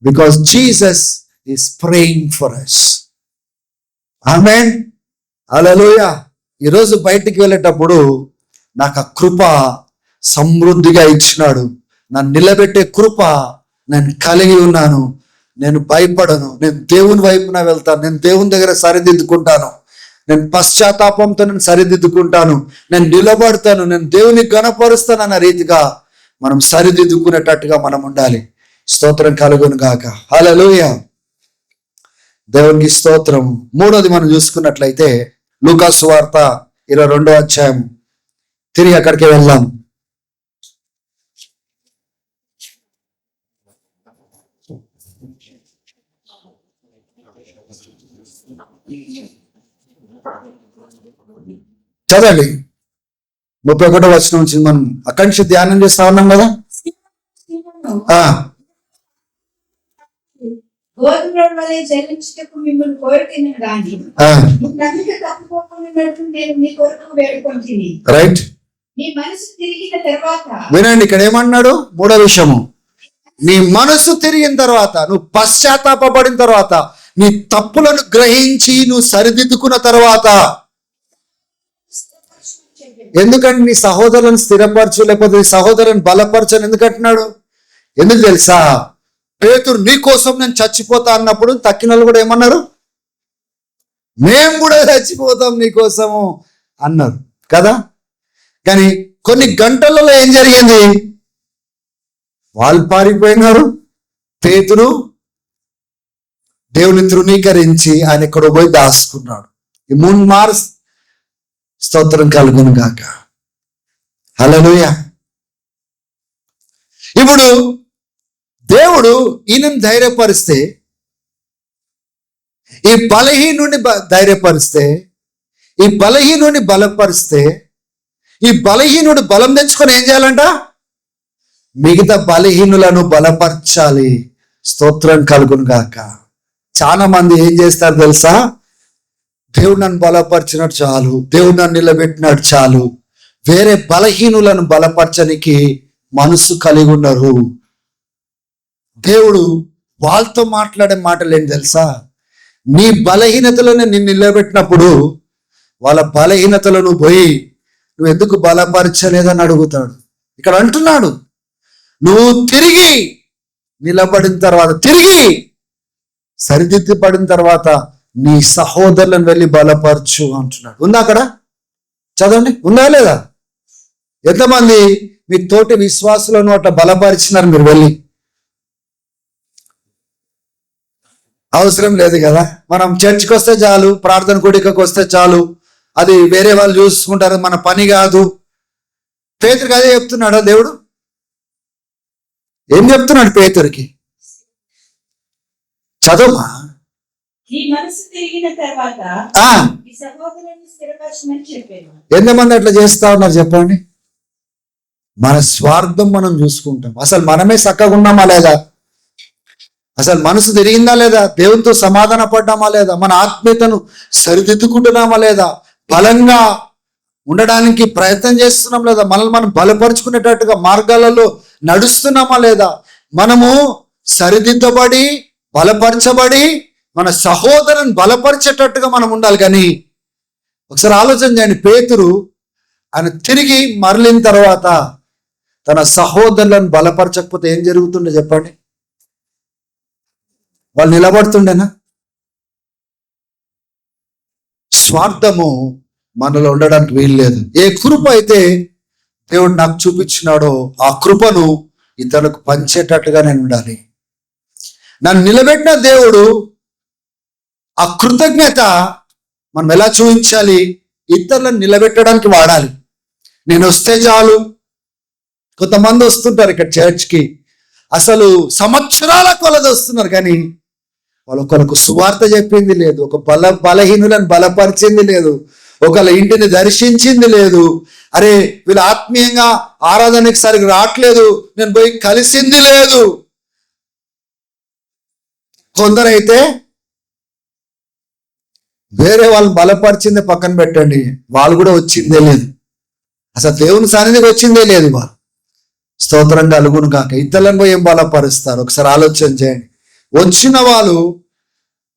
because Jesus is praying for us. ఆమేన్. హల్లెలూయా. ఈరోజు బయటికి వెళ్ళేటప్పుడు నాకు ఆ కృప సమృద్ధిగా ఇచ్చినాడు. నన్ను నిలబెట్టే కృప నేను కలిగి ఉన్నాను. నేను భయపడను. నేను దేవుని వైపున వెళ్తాను. నేను దేవుని దగ్గర సరిదిద్దుకుంటాను. నేను పశ్చాత్తాపంతో నేను సరిదిద్దుకుంటాను. నేను నిలబడతాను. నేను దేవుని గణపరుస్తాను అన్న రీతిగా మనం సరిదిద్దుకునేటట్టుగా మనం ఉండాలి. స్తోత్రం కలుగును గాక. హల్లెలూయా. దేవునికి స్తోత్రం. మూడోది మనం చూసుకున్నట్లయితే లూకా సువార్త 22వ అధ్యాయం. తిరిగి అక్కడికి వెళ్దాం. చదవండి. 31వ వచనం నుంచి మనం అక్కడి నుంచి ధ్యానం చేస్తా ఉన్నాం కదా. గోధుమ వలె చెల్లించుటకు మిమ్మల్ని కోరుతున్నాను గాని నన్ను తప్పుకోకుండా నేను మీ కొరకు వేడుకొంటిని. రైట్. నీ మనసు తిరిగిన తర్వాత వినండి, ఇక్కడ ఏమన్నాడు? మూడో విషయము, నీ మనసు తిరిగిన తర్వాత, నువ్వు పశ్చాత్తాపడిన తర్వాత, నీ తప్పులను గ్రహించి నువ్వు సరిదిద్దుకున్న తర్వాత, ఎందుకంటే నీ సహోదరులను స్థిరపరచు లేకపోతే నీ సహోదరుని బలపరచని ఎందుకంటున్నాడు? ఎందుకు తెలుసా? పేతురు నీ కోసం నేను చచ్చిపోతా అన్నప్పుడు తక్కిన వాళ్ళు కూడా ఏమన్నారు? మేము కూడా చచ్చిపోతాం నీ కోసము అన్నారు కదా. కానీ కొన్ని గంటలలో ఏం జరిగింది? వాళ్ళు పారిపోయినారు. పేతురు దేవుని తృణీకరించి ఆయన ఎక్కడో పోయి దాచుకున్నాడు. ఈ 3 మార్స్ స్తోత్రం కలుగును గాక. హల్లెలూయా. ఇప్పుడు దేవుడు ఈయనను ధైర్యపరిస్తే, ఈ బలహీనుడిని ధైర్యపరిస్తే, ఈ బలహీనుడిని బలపరిస్తే, ఈ బలహీనుడు బలం తెచ్చుకొని ఏం చేయాలంట? మిగతా బలహీనులను బలపరచాలి. స్తోత్రం కలుగును గాక. చాలా మంది ఏం చేస్తారు తెలుసా? దేవుడు నన్ను బలపరిచినట్టు చాలు, దేవుడు నన్ను నిలబెట్టినట్టు చాలు, వేరే బలహీనులను బలపరచనికి మనసు కలిగి ఉన్నారు. దేవుడు వాళ్ళతో మాట్లాడే మాటలు ఏంటి తెలుసా? నీ బలహీనతలను నిన్ను నిలబెట్టినప్పుడు వాళ్ళ బలహీనతలను పోయి నువ్వు ఎందుకు బలపరచలేదని అడుగుతాడు. ఇక్కడ అంటున్నాడు, నువ్వు తిరిగి నిలబడిన తర్వాత, తిరిగి సరిదిద్దుపడిన తర్వాత నీ సహోదరులను వెళ్ళి బలపరచు అంటున్నాడు. ఉందా అక్కడ? చదవండి, ఉందా లేదా? ఎంతమంది మీ తోటి విశ్వాసులను అట్లా బలపరిచినారు మీరు వెళ్ళి? అవసరం లేదు కదా. మనం చర్చికి వస్తే చాలు, ప్రార్థన కూడికకు వస్తే చాలు, అది వేరే వాళ్ళు చూసుకుంటారు, మన పని కాదు. పేతురుకి అదే చెప్తున్నాడా దేవుడు? ఏం చెప్తున్నాడు పేతురుకి? చదువుమా. నీ మనసు తిరిగిన తర్వాత నీ సహోదరుని స్థిరపరచమని చెప్పాను. ఎంతమంది అట్లా చేస్తా ఉన్నారు చెప్పండి? మన స్వార్థం మనం చూసుకుంటాం. అసలు మనమే చక్కగా ఉన్నామా లేదా? అసలు మనసు తిరిగిందా లేదా? దేవునితో సమాధాన పడ్డామా లేదా? మన ఆత్మీయతను సరిదిద్దుకుంటున్నామా లేదా? బలంగా ఉండడానికి ప్రయత్నం చేస్తున్నాం లేదా? మనల్ని మనం బలపరుచుకునేటట్టుగా మార్గాలలో నడుస్తున్నామా లేదా? మనము సరిదిద్దబడి బలపరచబడి మన సహోదరుని బలపరిచేటట్టుగా మనం ఉండాలి. కానీ ఒకసారి ఆలోచన చేయండి, పేతురు ఆయన తిరిగి మరలిన తర్వాత తన సహోదరులను బలపరచకపోతే ఏం జరుగుతుండే చెప్పండి? వాళ్ళు నిలబడుతుండేనా? స్వార్థము మనలో ఉండడానికి వీల్లేదు. ఏ కృప అయితే దేవుడు నాకు చూపించినాడో ఆ కృపను ఇతరులకు పంచేటట్టుగా నేను ఉండాలి. నన్ను నిలబెట్టిన దేవుడు ఆ కృతజ్ఞత మనం ఎలా చూపించాలి? ఇతరులను నిలబెట్టడానికి వాడాలి. నేను వస్తే చాలు. కొంతమంది వస్తుంటారు ఇక్కడ చర్చ్కి, అసలు సంవత్సరాల కొలది వస్తున్నారు, కానీ వాళ్ళొకరికి సువార్త చెప్పింది లేదు, ఒక బలహీనులను బలపరిచింది లేదు, ఒకళ్ళ ఇంటిని దర్శించింది లేదు. అరే వీళ్ళు ఆత్మీయంగా ఆరాధనకి సరిగ్గా రావట్లేదు, నేను పోయి కలిసింది లేదు. కొందరైతే వేరే వాళ్ళని బలపరిచిందే పక్కన పెట్టండి, వాళ్ళు కూడా వచ్చిందే లేదు, అసలు దేవుని సన్నిధికి వచ్చిందే లేదు. వాళ్ళు స్తోత్రం కలుగును కాక. ఇతరులను పోయి ఏం బలపరుస్తారు? ఒకసారి ఆలోచన చేయండి. వచ్చిన వాళ్ళు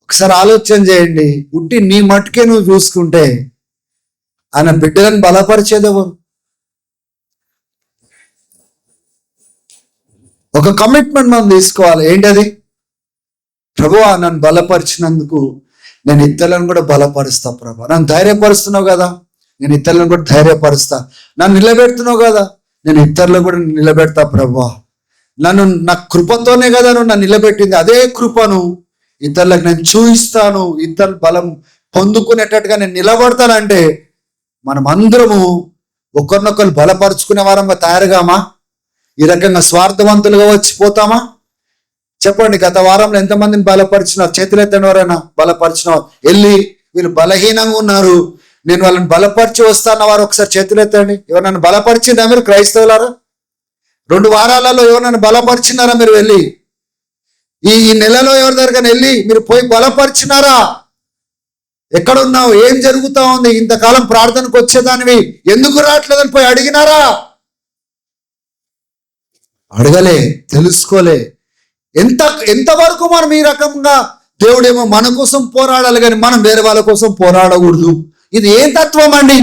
ఒకసారి ఆలోచన చేయండి. ఉట్టి నీ మట్టుకే నువ్వు చూసుకుంటే ఆయన బిడ్డలను బలపరిచేది ఎవరు? ఒక కమిట్మెంట్ మనం తీసుకోవాలి. ఏంటది? ప్రభువా నన్ను బలపరిచినందుకు నేను ఇతరులను కూడా బలపరుస్తా. ప్రభా నన్ను ధైర్యపరుస్తున్నావు కదా, నేను ఇతరులను కూడా ధైర్యపరుస్తా. నన్ను నిలబెడుతున్నావు కదా, నేను ఇతరులను కూడా నిలబెడతా. ప్రభువా నన్ను నా కృపతోనే కదా నువ్వు నన్ను నిలబెట్టింది, అదే కృపను ఇతరులకు నేను చూపిస్తాను. ఇతరులు బలం పొందుకునేటట్టుగా నేను నిలబడతానంటే మనం అందరము ఒకరినొకరు బలపరుచుకునే వారంగా తయారుగామా? ఈ రకంగా స్వార్థవంతులుగా వచ్చిపోతామా? చెప్పండి. గత వారంలో ఎంతమందిని బలపరిచినారు? చేతులెత్తండి ఎవరైనా బలపరిచిన వెళ్ళి వీళ్ళు బలహీనంగా ఉన్నారు, నేను వాళ్ళని బలపరిచి వస్తాన్న వారు ఒకసారి చేతులెత్తండి. ఎవరన్నా బలపరిచిందా మీరు క్రైస్తవులారా? 2 వారాలలో ఎవరన్నా బలపరిచినారా మీరు? వెళ్ళి ఈ నెలలో ఎవరి దగ్గర వెళ్ళి మీరు పోయి బలపరిచినారా? ఎక్కడున్నావు? ఏం జరుగుతా ఉంది? ఇంతకాలం ప్రార్థనకు వచ్చేదానివి ఎందుకు రావట్లేదని పోయి అడిగినారా? అడగలే, తెలుసుకోలే. ఎంతవరకు మనం ఈ రకంగా దేవుడేమో మన కోసం పోరాడాలి, కానీ మనం వేరే వాళ్ళ కోసం పోరాడకూడదు. ఇది ఏం తత్వం అండి?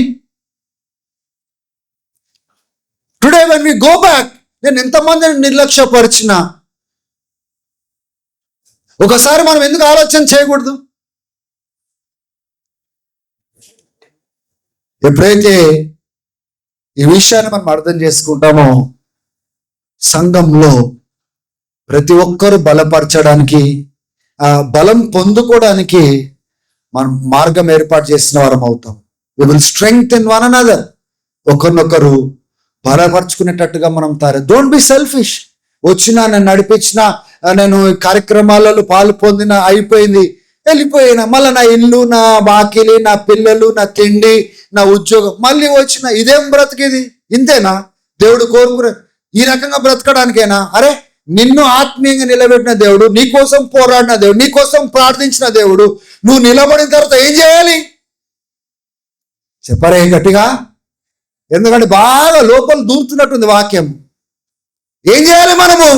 Today when we go back, నేను ఎంతమందిని నిర్లక్ష్యపరిచిన ఒకసారి మనం ఎందుకు ఆలోచన చేయకూడదు? ఎప్పుడైతే ఈ విషయాన్ని మనం అర్థం చేసుకుంటామో సంఘంలో ప్రతి ఒక్కరు బలపరచడానికి, ఆ బలం పొందుకోవడానికి మనం మార్గం ఏర్పాటు చేసిన వారం అవుతాం. We will strengthen one another. ఒకరినొకరు బలపరుచుకునేటట్టుగా మనం డోంట్ బి సెల్ఫిష్. వచ్చినా నేను నడిపించిన, నేను కార్యక్రమాలలో పాలు పొందిన, అయిపోయింది, వెళ్ళిపోయినా. మళ్ళీ నా ఇల్లు, నా బాకీలి, నా పిల్లలు, నా తిండి, నా ఉద్యోగం, మళ్ళీ వచ్చిన ఇదేం బ్రతికేది? ఇంతేనా దేవుడు కోరుకునే? ఈ రకంగా బ్రతకడానికేనా? అరే నిన్ను ఆత్మీయంగా నిలబెట్టిన దేవుడు, నీకోసం పోరాడిన దేవుడు, నీకోసం ప్రార్థించిన దేవుడు, నువ్వు నిలబడిన తర్వాత ఏం చేయాలి? చెప్పరే గట్టిగా, ఎందుకంటే బాగా లోపల దూరుతున్నట్టుంది వాక్యం. ఏం చేయాలి మనము?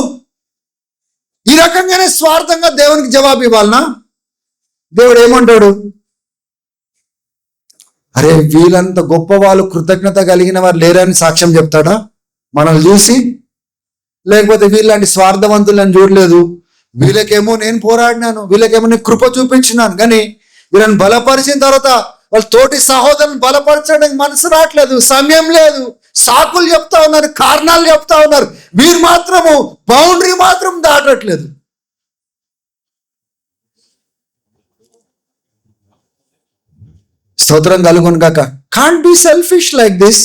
ఈ రకంగానే స్వార్థంగా దేవునికి జవాబు ఇవ్వాలనా? దేవుడు ఏమంటాడు? అరే వీళ్ళంత గొప్ప వాళ్ళు, కృతజ్ఞత కలిగిన వారు లేరని సాక్ష్యం చెప్తాడా మనల్ని చూసి? లేకపోతే వీళ్ళంటి స్వార్థవంతులని చూడలేదు, వీళ్ళకేమో నేను పోరాడినాను, వీళ్ళకేమో నేను కృప చూపించినాను, కానీ వీళ్ళని బలపరిచిన తర్వాత వాళ్ళ తోటి సహోదరులను బలపరచడానికి మనసు రావట్లేదు, సమయం లేదు, సాకులు చెప్తా ఉన్నారు, కారణాలు చెప్తా ఉన్నారు. వీరు మాత్రము బౌండరీ మాత్రం దాటట్లేదు. స్తోత్రం కలుగును గాక. Can't be selfish like this.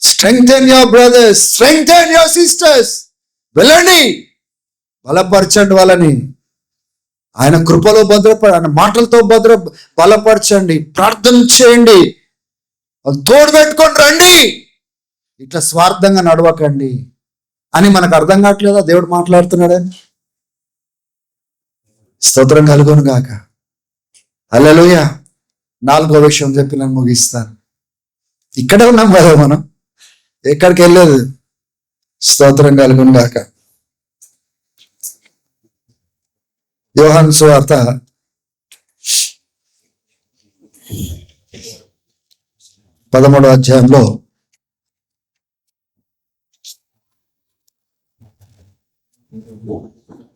Strengthen your brothers, strengthen your sisters. వెళ్ళండి, బలపరచండి వాళ్ళని. ఆయన కృపలో ఆయన మాటలతో బలపరచండి, ప్రార్థన చేయండి, తోడు పెట్టుకొని రండి. ఇట్లా స్వార్థంగా నడవకండి అని మనకు అర్థం కావట్లేదా దేవుడు మాట్లాడుతున్నాడని? స్తోత్రం కలుగును గాక. హల్లెలూయా. 4వ విషయం చెప్పి నేను ముగిస్తాను. ఇక్కడే ఉన్నాం కదా మనం, ఎక్కడికి వెళ్ళలేదు. స్తోత్రం కలుగును గాక. యోహాను సువార్త 13వ అధ్యాయంలో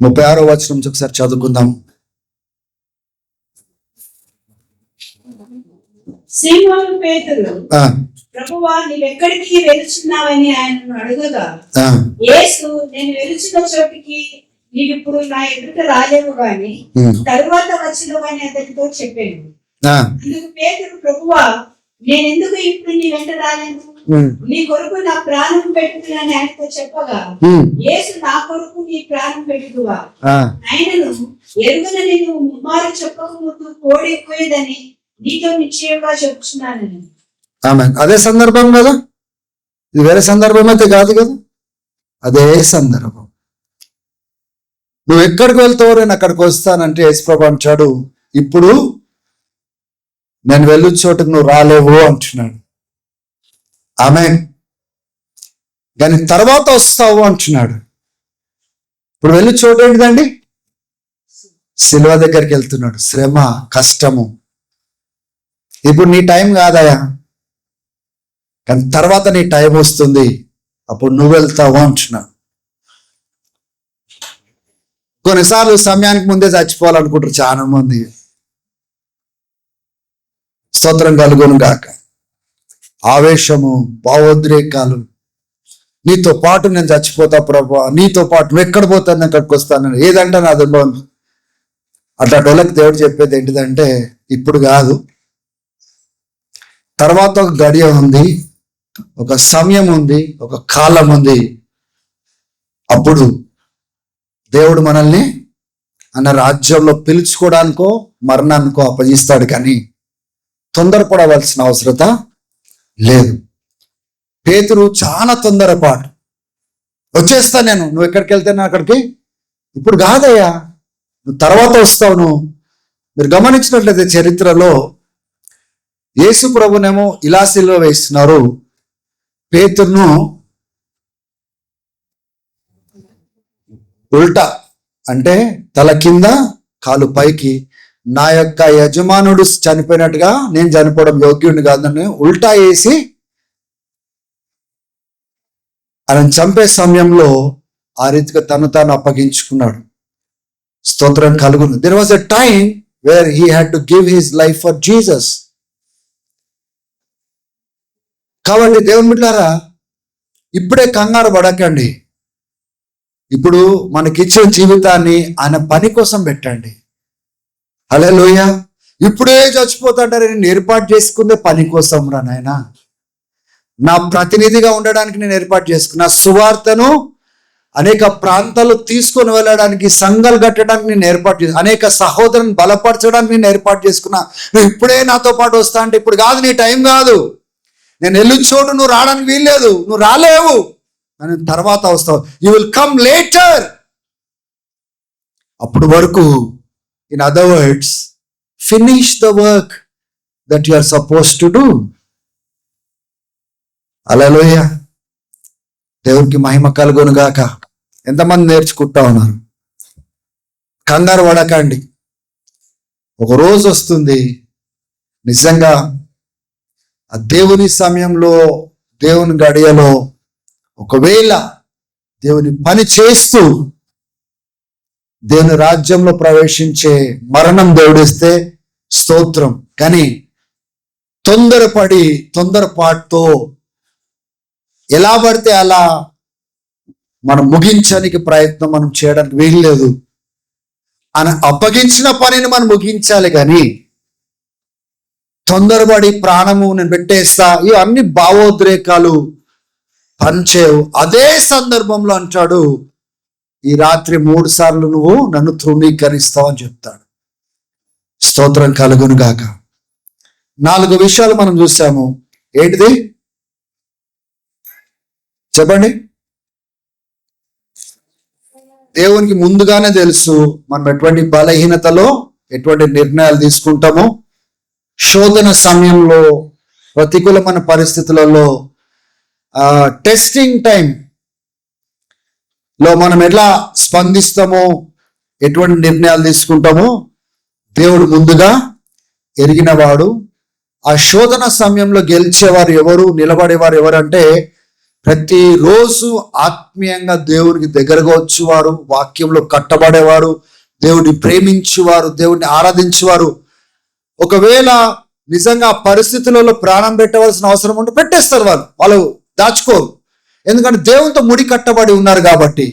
36వ వచనం నుంచి ఒకసారి చదువుకుందాం. సీమోను పేతురు, ప్రభువా నీవెక్కడికి వెలుచున్నావని ఆయనను అడగగా, యేసు నేను వెలుచున్న చోటికి నీవిప్పుడు నా ఎదుట రాలేవు గాని తరువాత వచ్చినవని అతనితో చెప్పాను. అందుకు పేతురు, ప్రభువా, నేనెందుకు ఇప్పుడు నీ వెంట రాలేదు? నీ కొరకు నా ప్రాణం పెట్టుదని ఆయనతో చెప్పగా, యేసు, నా కొరకు నీ ప్రాణం పెట్టువా? ఆయనను ఎరుగున నేను ముమ్మారు చెప్పక ముందు కోడి ఎక్కువేదని నీతో నిశ్చయంగా చెప్తున్నానని. అదే సందర్భం కదా, ఇది వేరే సందర్భం అయితే కాదు కదా, అదే సందర్భం. నువ్వు ఎక్కడికి వెళ్తావు, నేను అక్కడికి వస్తానంటే యేసుప్రభు అంటాడు, ఇప్పుడు నేను వెళ్ళు చోటుకు నువ్వు రాలేవు అంటున్నాడు. ఆమేన్. కానీ తర్వాత వస్తావు అంటున్నాడు. ఇప్పుడు వెళ్ళి చోటు ఏంటిదండి? సిలువ దగ్గరికి వెళ్తున్నాడు. శ్రమ, కష్టము. ఇప్పుడు నీ టైం కాదయా, కానీ తర్వాత నీ టైం వస్తుంది, అప్పుడు నువ్వు వెళ్తావు అంటున్నాడు. కొన్నిసార్లు సమయానికి ముందే చచ్చిపోవాలనుకుంటారు చాలా మంది. స్తోత్రం కలుగును గాక. ఆవేశము, భావోద్రేకాలు, నీతో పాటు నేను చచ్చిపోతా ప్రభా, నీతో పాటు నువ్వు ఎక్కడ పోతాను, ఎక్కడికి వస్తాను, ఏదంటే నా అనుభవం. అట్లా వాళ్ళకి దేవుడు చెప్పేది ఏంటిదంటే, ఇప్పుడు కాదు, తర్వాత ఒక గడియ ఉంది, ఒక సమయం ఉంది, ఒక కాలం ఉంది. అప్పుడు దేవుడు మనల్ని అన్న రాజ్యంలో పిలుచుకోవడానికో మరణానికో అప్పగిస్తాడు, కానీ తొందరపడవలసిన అవసరత లేదు. పేతురు చాలా తొందరపాటు, వచ్చేస్తా నేను, నువ్వు ఎక్కడికి వెళ్తేనే అక్కడికి, ఇప్పుడు కాదయ్యా, నువ్వు తర్వాత వస్తావు. నువ్వు మీరు గమనించినట్లయితే చరిత్రలో యేసు ప్రభునేమో ఇలా సిలువ వేస్తున్నారు, పేతురును ఉల్టా, అంటే తల కింద కాలు పైకి, నా యొక్క యజమానుడు చనిపోయినట్టుగా నేను చనిపోవడం యోగ్యుడిని కాదని ఉల్టా వేసి ఆయన చంపే సమయంలో ఆ రీతిగా తను తాను అప్పగించుకున్నాడు. స్తోత్రం కలుగును. There was a time where he had to give his life for Jesus. కాబట్టి దేవుని బిడ్డలారా, ఇప్పుడే కంగారు పడకండి. ఇప్పుడు మనకిచ్చిన జీవితాన్ని ఆయన పని కోసం పెట్టండి. హల్లెలూయా. ఇప్పుడే చచ్చిపోతాంటారు, నేను ఏర్పాటు చేసుకుందే పని కోసం రా నాయనా. నా ప్రతినిధిగా ఉండడానికి నేను ఏర్పాటు చేసుకున్నా, సువార్తను అనేక ప్రాంతాలు తీసుకొని వెళ్ళడానికి, సంఘాలు కట్టడానికి నేను ఏర్పాటు చేసి, అనేక సహోదరుని బలపరచడానికి నేను ఏర్పాటు చేసుకున్నా. నువ్వు ఇప్పుడే నాతో పాటు వస్తా అంటే ఇప్పుడు కాదు, నీ టైం కాదు, నేను వెళ్ళి చోటు నువ్వు రావడానికి వీల్లేదు, నువ్వు రాలేవు, నేను తర్వాత వస్తావు, యూ విల్ కమ్ లేటర్. అప్పుడు వరకు, in other words, finish the work that you are suppose to do. Hallelujah. దేవునికి మహిమ కలుగును గాక. ఎంతమంది నేర్చుకుంటా ఉన్నారు? కంగారు పడకండి. ఒక రోజు వస్తుంది నిజంగా ఆ దేవుని సమయంలో, దేవుని గడియలో, ఒకవేళ దేవుని పని చేస్తూ దేవుని రాజ్యంలో ప్రవేశించే మరణం దేవుడిస్తే స్తోత్రం. కానీ తొందరపాటుతో ఎలా పడితే అలా మనం ముగించడానికి ప్రయత్నం మనం చేయడానికి వీల్లేదు. అని అప్పగించిన పనిని మనం ముగించాలి, కానీ తొందరపడి ప్రాణము నేను పెట్టేస్తా, ఇవన్నీ భావోద్రేకాలు పనిచేయవు. అదే సందర్భంలో అంటాడు, ఈ రాత్రి 3 సార్లు నువ్వు నన్ను తృణీకరిస్తావు అని చెప్తాడు. స్తోత్రం కలుగును గాక. 4 విషయాలు మనం చూసాము. ఏంటిది చెప్పండి? దేవునికి ముందుగానే తెలుసు మనం ఎటువంటి బలహీనతలో ఎటువంటి నిర్ణయాలు తీసుకుంటామో. శోధన సమయంలో, ప్రతికూలమైన పరిస్థితులలో, టెస్టింగ్ టైం లో మనం ఎలా స్పందిస్తామో, ఎటువంటి నిర్ణయాలు తీసుకుంటామో దేవుడు ముందుగా ఎరిగినవాడు. ఆ శోధన సమయంలో గెలిచేవారు ఎవరు, నిలబడేవారు ఎవరంటే, ప్రతిరోజు ఆత్మీయంగా దేవునికి దగ్గరగా వచ్చేవారు, వాక్యంలో కట్టబడేవారు, దేవుడిని ప్రేమించేవారు, దేవుడిని ఆరాధించేవారు. ఒకవేళ నిజంగా పరిస్థితులలో ప్రాణం పెట్టవలసిన అవసరం ఉంటే పెట్టేస్తారు, వాళ్ళు దాచుకోరు. ఎందుకంటే దేవునితో ముడి కట్టబడి ఉన్నారు కాబట్టి.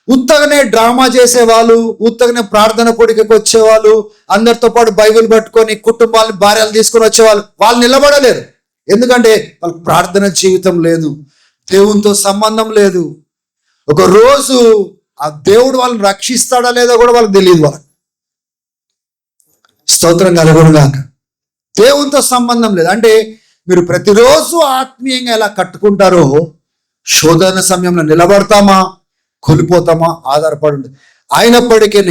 ఉత్తగనే డ్రామా చేసేవాళ్ళు, ఉత్తగనే ప్రార్థన కొడికి వచ్చేవాళ్ళు, అందరితో పాటు బైబిల్ పట్టుకొని కుటుంబాలను భార్యలు తీసుకొని వచ్చేవాళ్ళు, వాళ్ళు నిలబడలేరు. ఎందుకంటే వాళ్ళకి ప్రార్థన జీవితం లేదు, దేవునితో సంబంధం లేదు. ఒక రోజు ఆ దేవుడు వాళ్ళని రక్షిస్తాడా లేదో కూడా వాళ్ళకి తెలియదు. వాళ్ళకి స్తోత్రం కలుగునుగాక. దేవునితో సంబంధం లేదు. అంటే మీరు ప్రతిరోజు ఆత్మీయంగా ఎలా కట్టుకుంటారో శోధన సమయంలో నిలబడతామా కోల్పోతామా ఆధారపడి ఉంటుంది. అయినప్పటికీ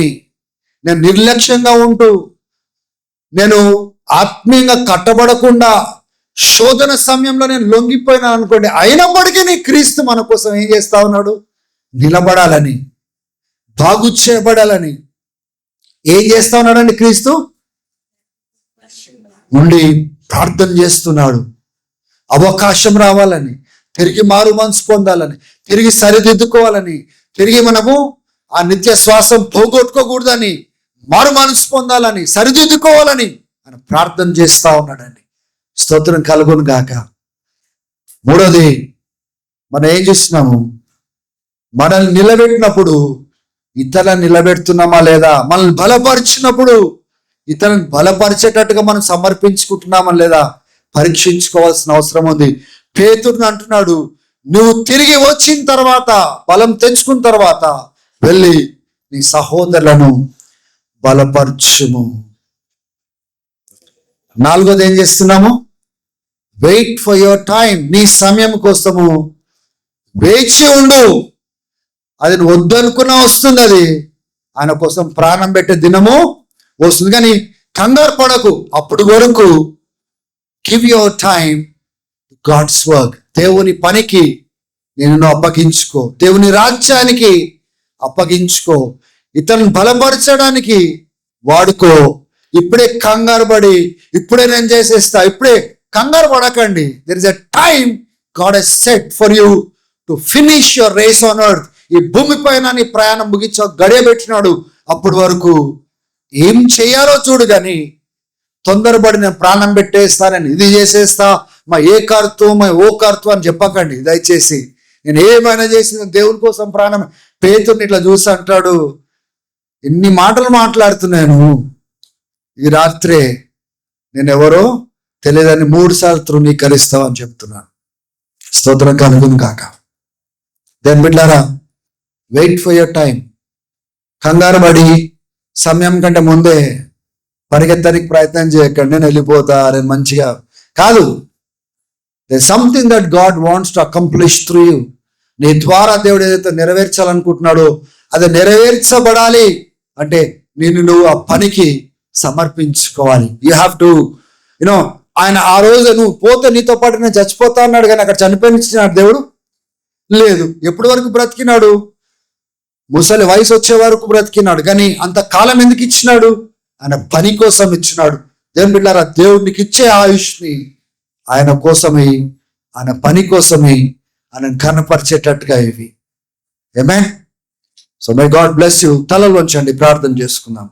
నేను నిర్లక్ష్యంగా ఉంటూ నేను ఆత్మీయంగా కట్టబడకుండా శోధన సమయంలో నేను లొంగిపోయినాను అనుకోండి, అయినప్పటికీ క్రీస్తు మన కోసం ఏం చేస్తా ఉన్నాడు? నిలబడాలని, బాగు చేయబడాలని ఏం చేస్తా ఉన్నాడండి? క్రీస్తు ఉండి ప్రార్థన చేస్తున్నాడు. అవకాశం రావాలని, తిరిగి మారు మనసు పొందాలని, తిరిగి సరిదిద్దుకోవాలని, తిరిగి మనము ఆ నిత్య శ్వాసం పోగొట్టుకోకూడదని, మారు మనసు పొందాలని, సరిదిద్దుకోవాలని ఆయన ప్రార్థన చేస్తా ఉన్నాడండి. స్తోత్రం కలుగును గాక. మూడోది, మనం ఏం చేస్తున్నాము? మనల్ని నిలబెట్టినప్పుడు ఇతరులను నిలబెడుతున్నామా లేదా? మనల్ని బలపరిచినప్పుడు ఇతరులను బలపరిచేటట్టుగా మనం సమర్పించుకుంటున్నామా లేదా పరీక్షించుకోవాల్సిన అవసరం ఉంది. పేతురుని అంటున్నాడు, నువ్వు తిరిగి వచ్చిన తర్వాత, బలం తెచ్చుకున్న తర్వాత వెళ్ళి నీ సహోదరులను బలపరచుము. నాలుగోది ఏం చేస్తున్నాము? Wait for your time. నీ సమయం కోసము వేచి ఉండు. అది నువ్వు వద్దనుకున్నా వస్తుంది. అది ఆయన కోసం ప్రాణం పెట్టే దినము వస్తుంది. కానీ కంగారు పడకు. అప్పుడు వరకు give your time God's work. దేవుని పనికి నేను అప్పగించుకో, దేవుని రాజ్యానికి అప్పగించుకో, ఇతరులను బలపరచడానికి వాడుకో. ఇప్పుడే కంగారు పడి ఇప్పుడే నేను చేసేస్తా, ఇప్పుడే కంగారు పడకండి. There is a time God has set for you to finish your race on earth. ఈ భూమి పైన నీ ప్రయాణం ముగించా గడియబెట్టినాడు. అప్పటి వరకు ఏం చేయాలో చూడు. కానీ తొందరపడి నేను ప్రాణం పెట్టేస్తానని, ఇది చేసేస్తా, మా ఏ కర్తు మా ఓ కర్తు అని చెప్పకండి దయచేసి. నేను ఏమైనా చేసిన దేవుని కోసం ప్రాణం. పేతుర్ని ఇట్లా చూసి అంటాడు, ఎన్ని మాటలు మాట్లాడుతున్నాను, ఈ రాత్రే నేను ఎవరో తెలియదని 3 సార్లు తృణీకరిస్తావు అని చెప్తున్నాను. స్తోత్రం కలుగును కాక. దెన్ బిడ్డారా, వెయిట్ ఫర్ యువర్ టైం. కంగారు పడి సమయం కంటే ముందే పరిగెత్తడానికి ప్రయత్నం చేయకండి. నేను వెళ్ళిపోతా, నేను మంచిగా కాదు. there's something that God wants to accomplish through you. నీ ద్వారా దేవుడు ఏదైతే నెరవేర్చాలనుకుంటున్నాడో అది నెరవేర్చబడాలి అంటే నువ్వు ఆ పనికి సమర్పించుకోవాలి. You have to you know. ఆయన ఆ రోజు నువ్వు పోతే నీతో పాటు నేను చచ్చిపోతా అన్నాడు, కానీ అక్కడ చనిపోయినాడు దేవుడు లేదు. ఎప్పటి వరకు బ్రతికినాడు? ముసలి వయసు వచ్చే వరకు బ్రతికినాడు. కానీ అంత కాలం ఎందుకు ఇచ్చినాడు? ఆయన పని కోసం ఇచ్చినాడు. దేవుని బిడ్డలారా, దేవుడికి ఇచ్చే ఆయుష్ని ఆయన కోసమే, ఆయన పని కోసమే, ఆయన కనపరిచేటట్టుగా ఇవి. Amen. So may God bless you. తలలోంచండి, ప్రార్థన చేసుకుందాం.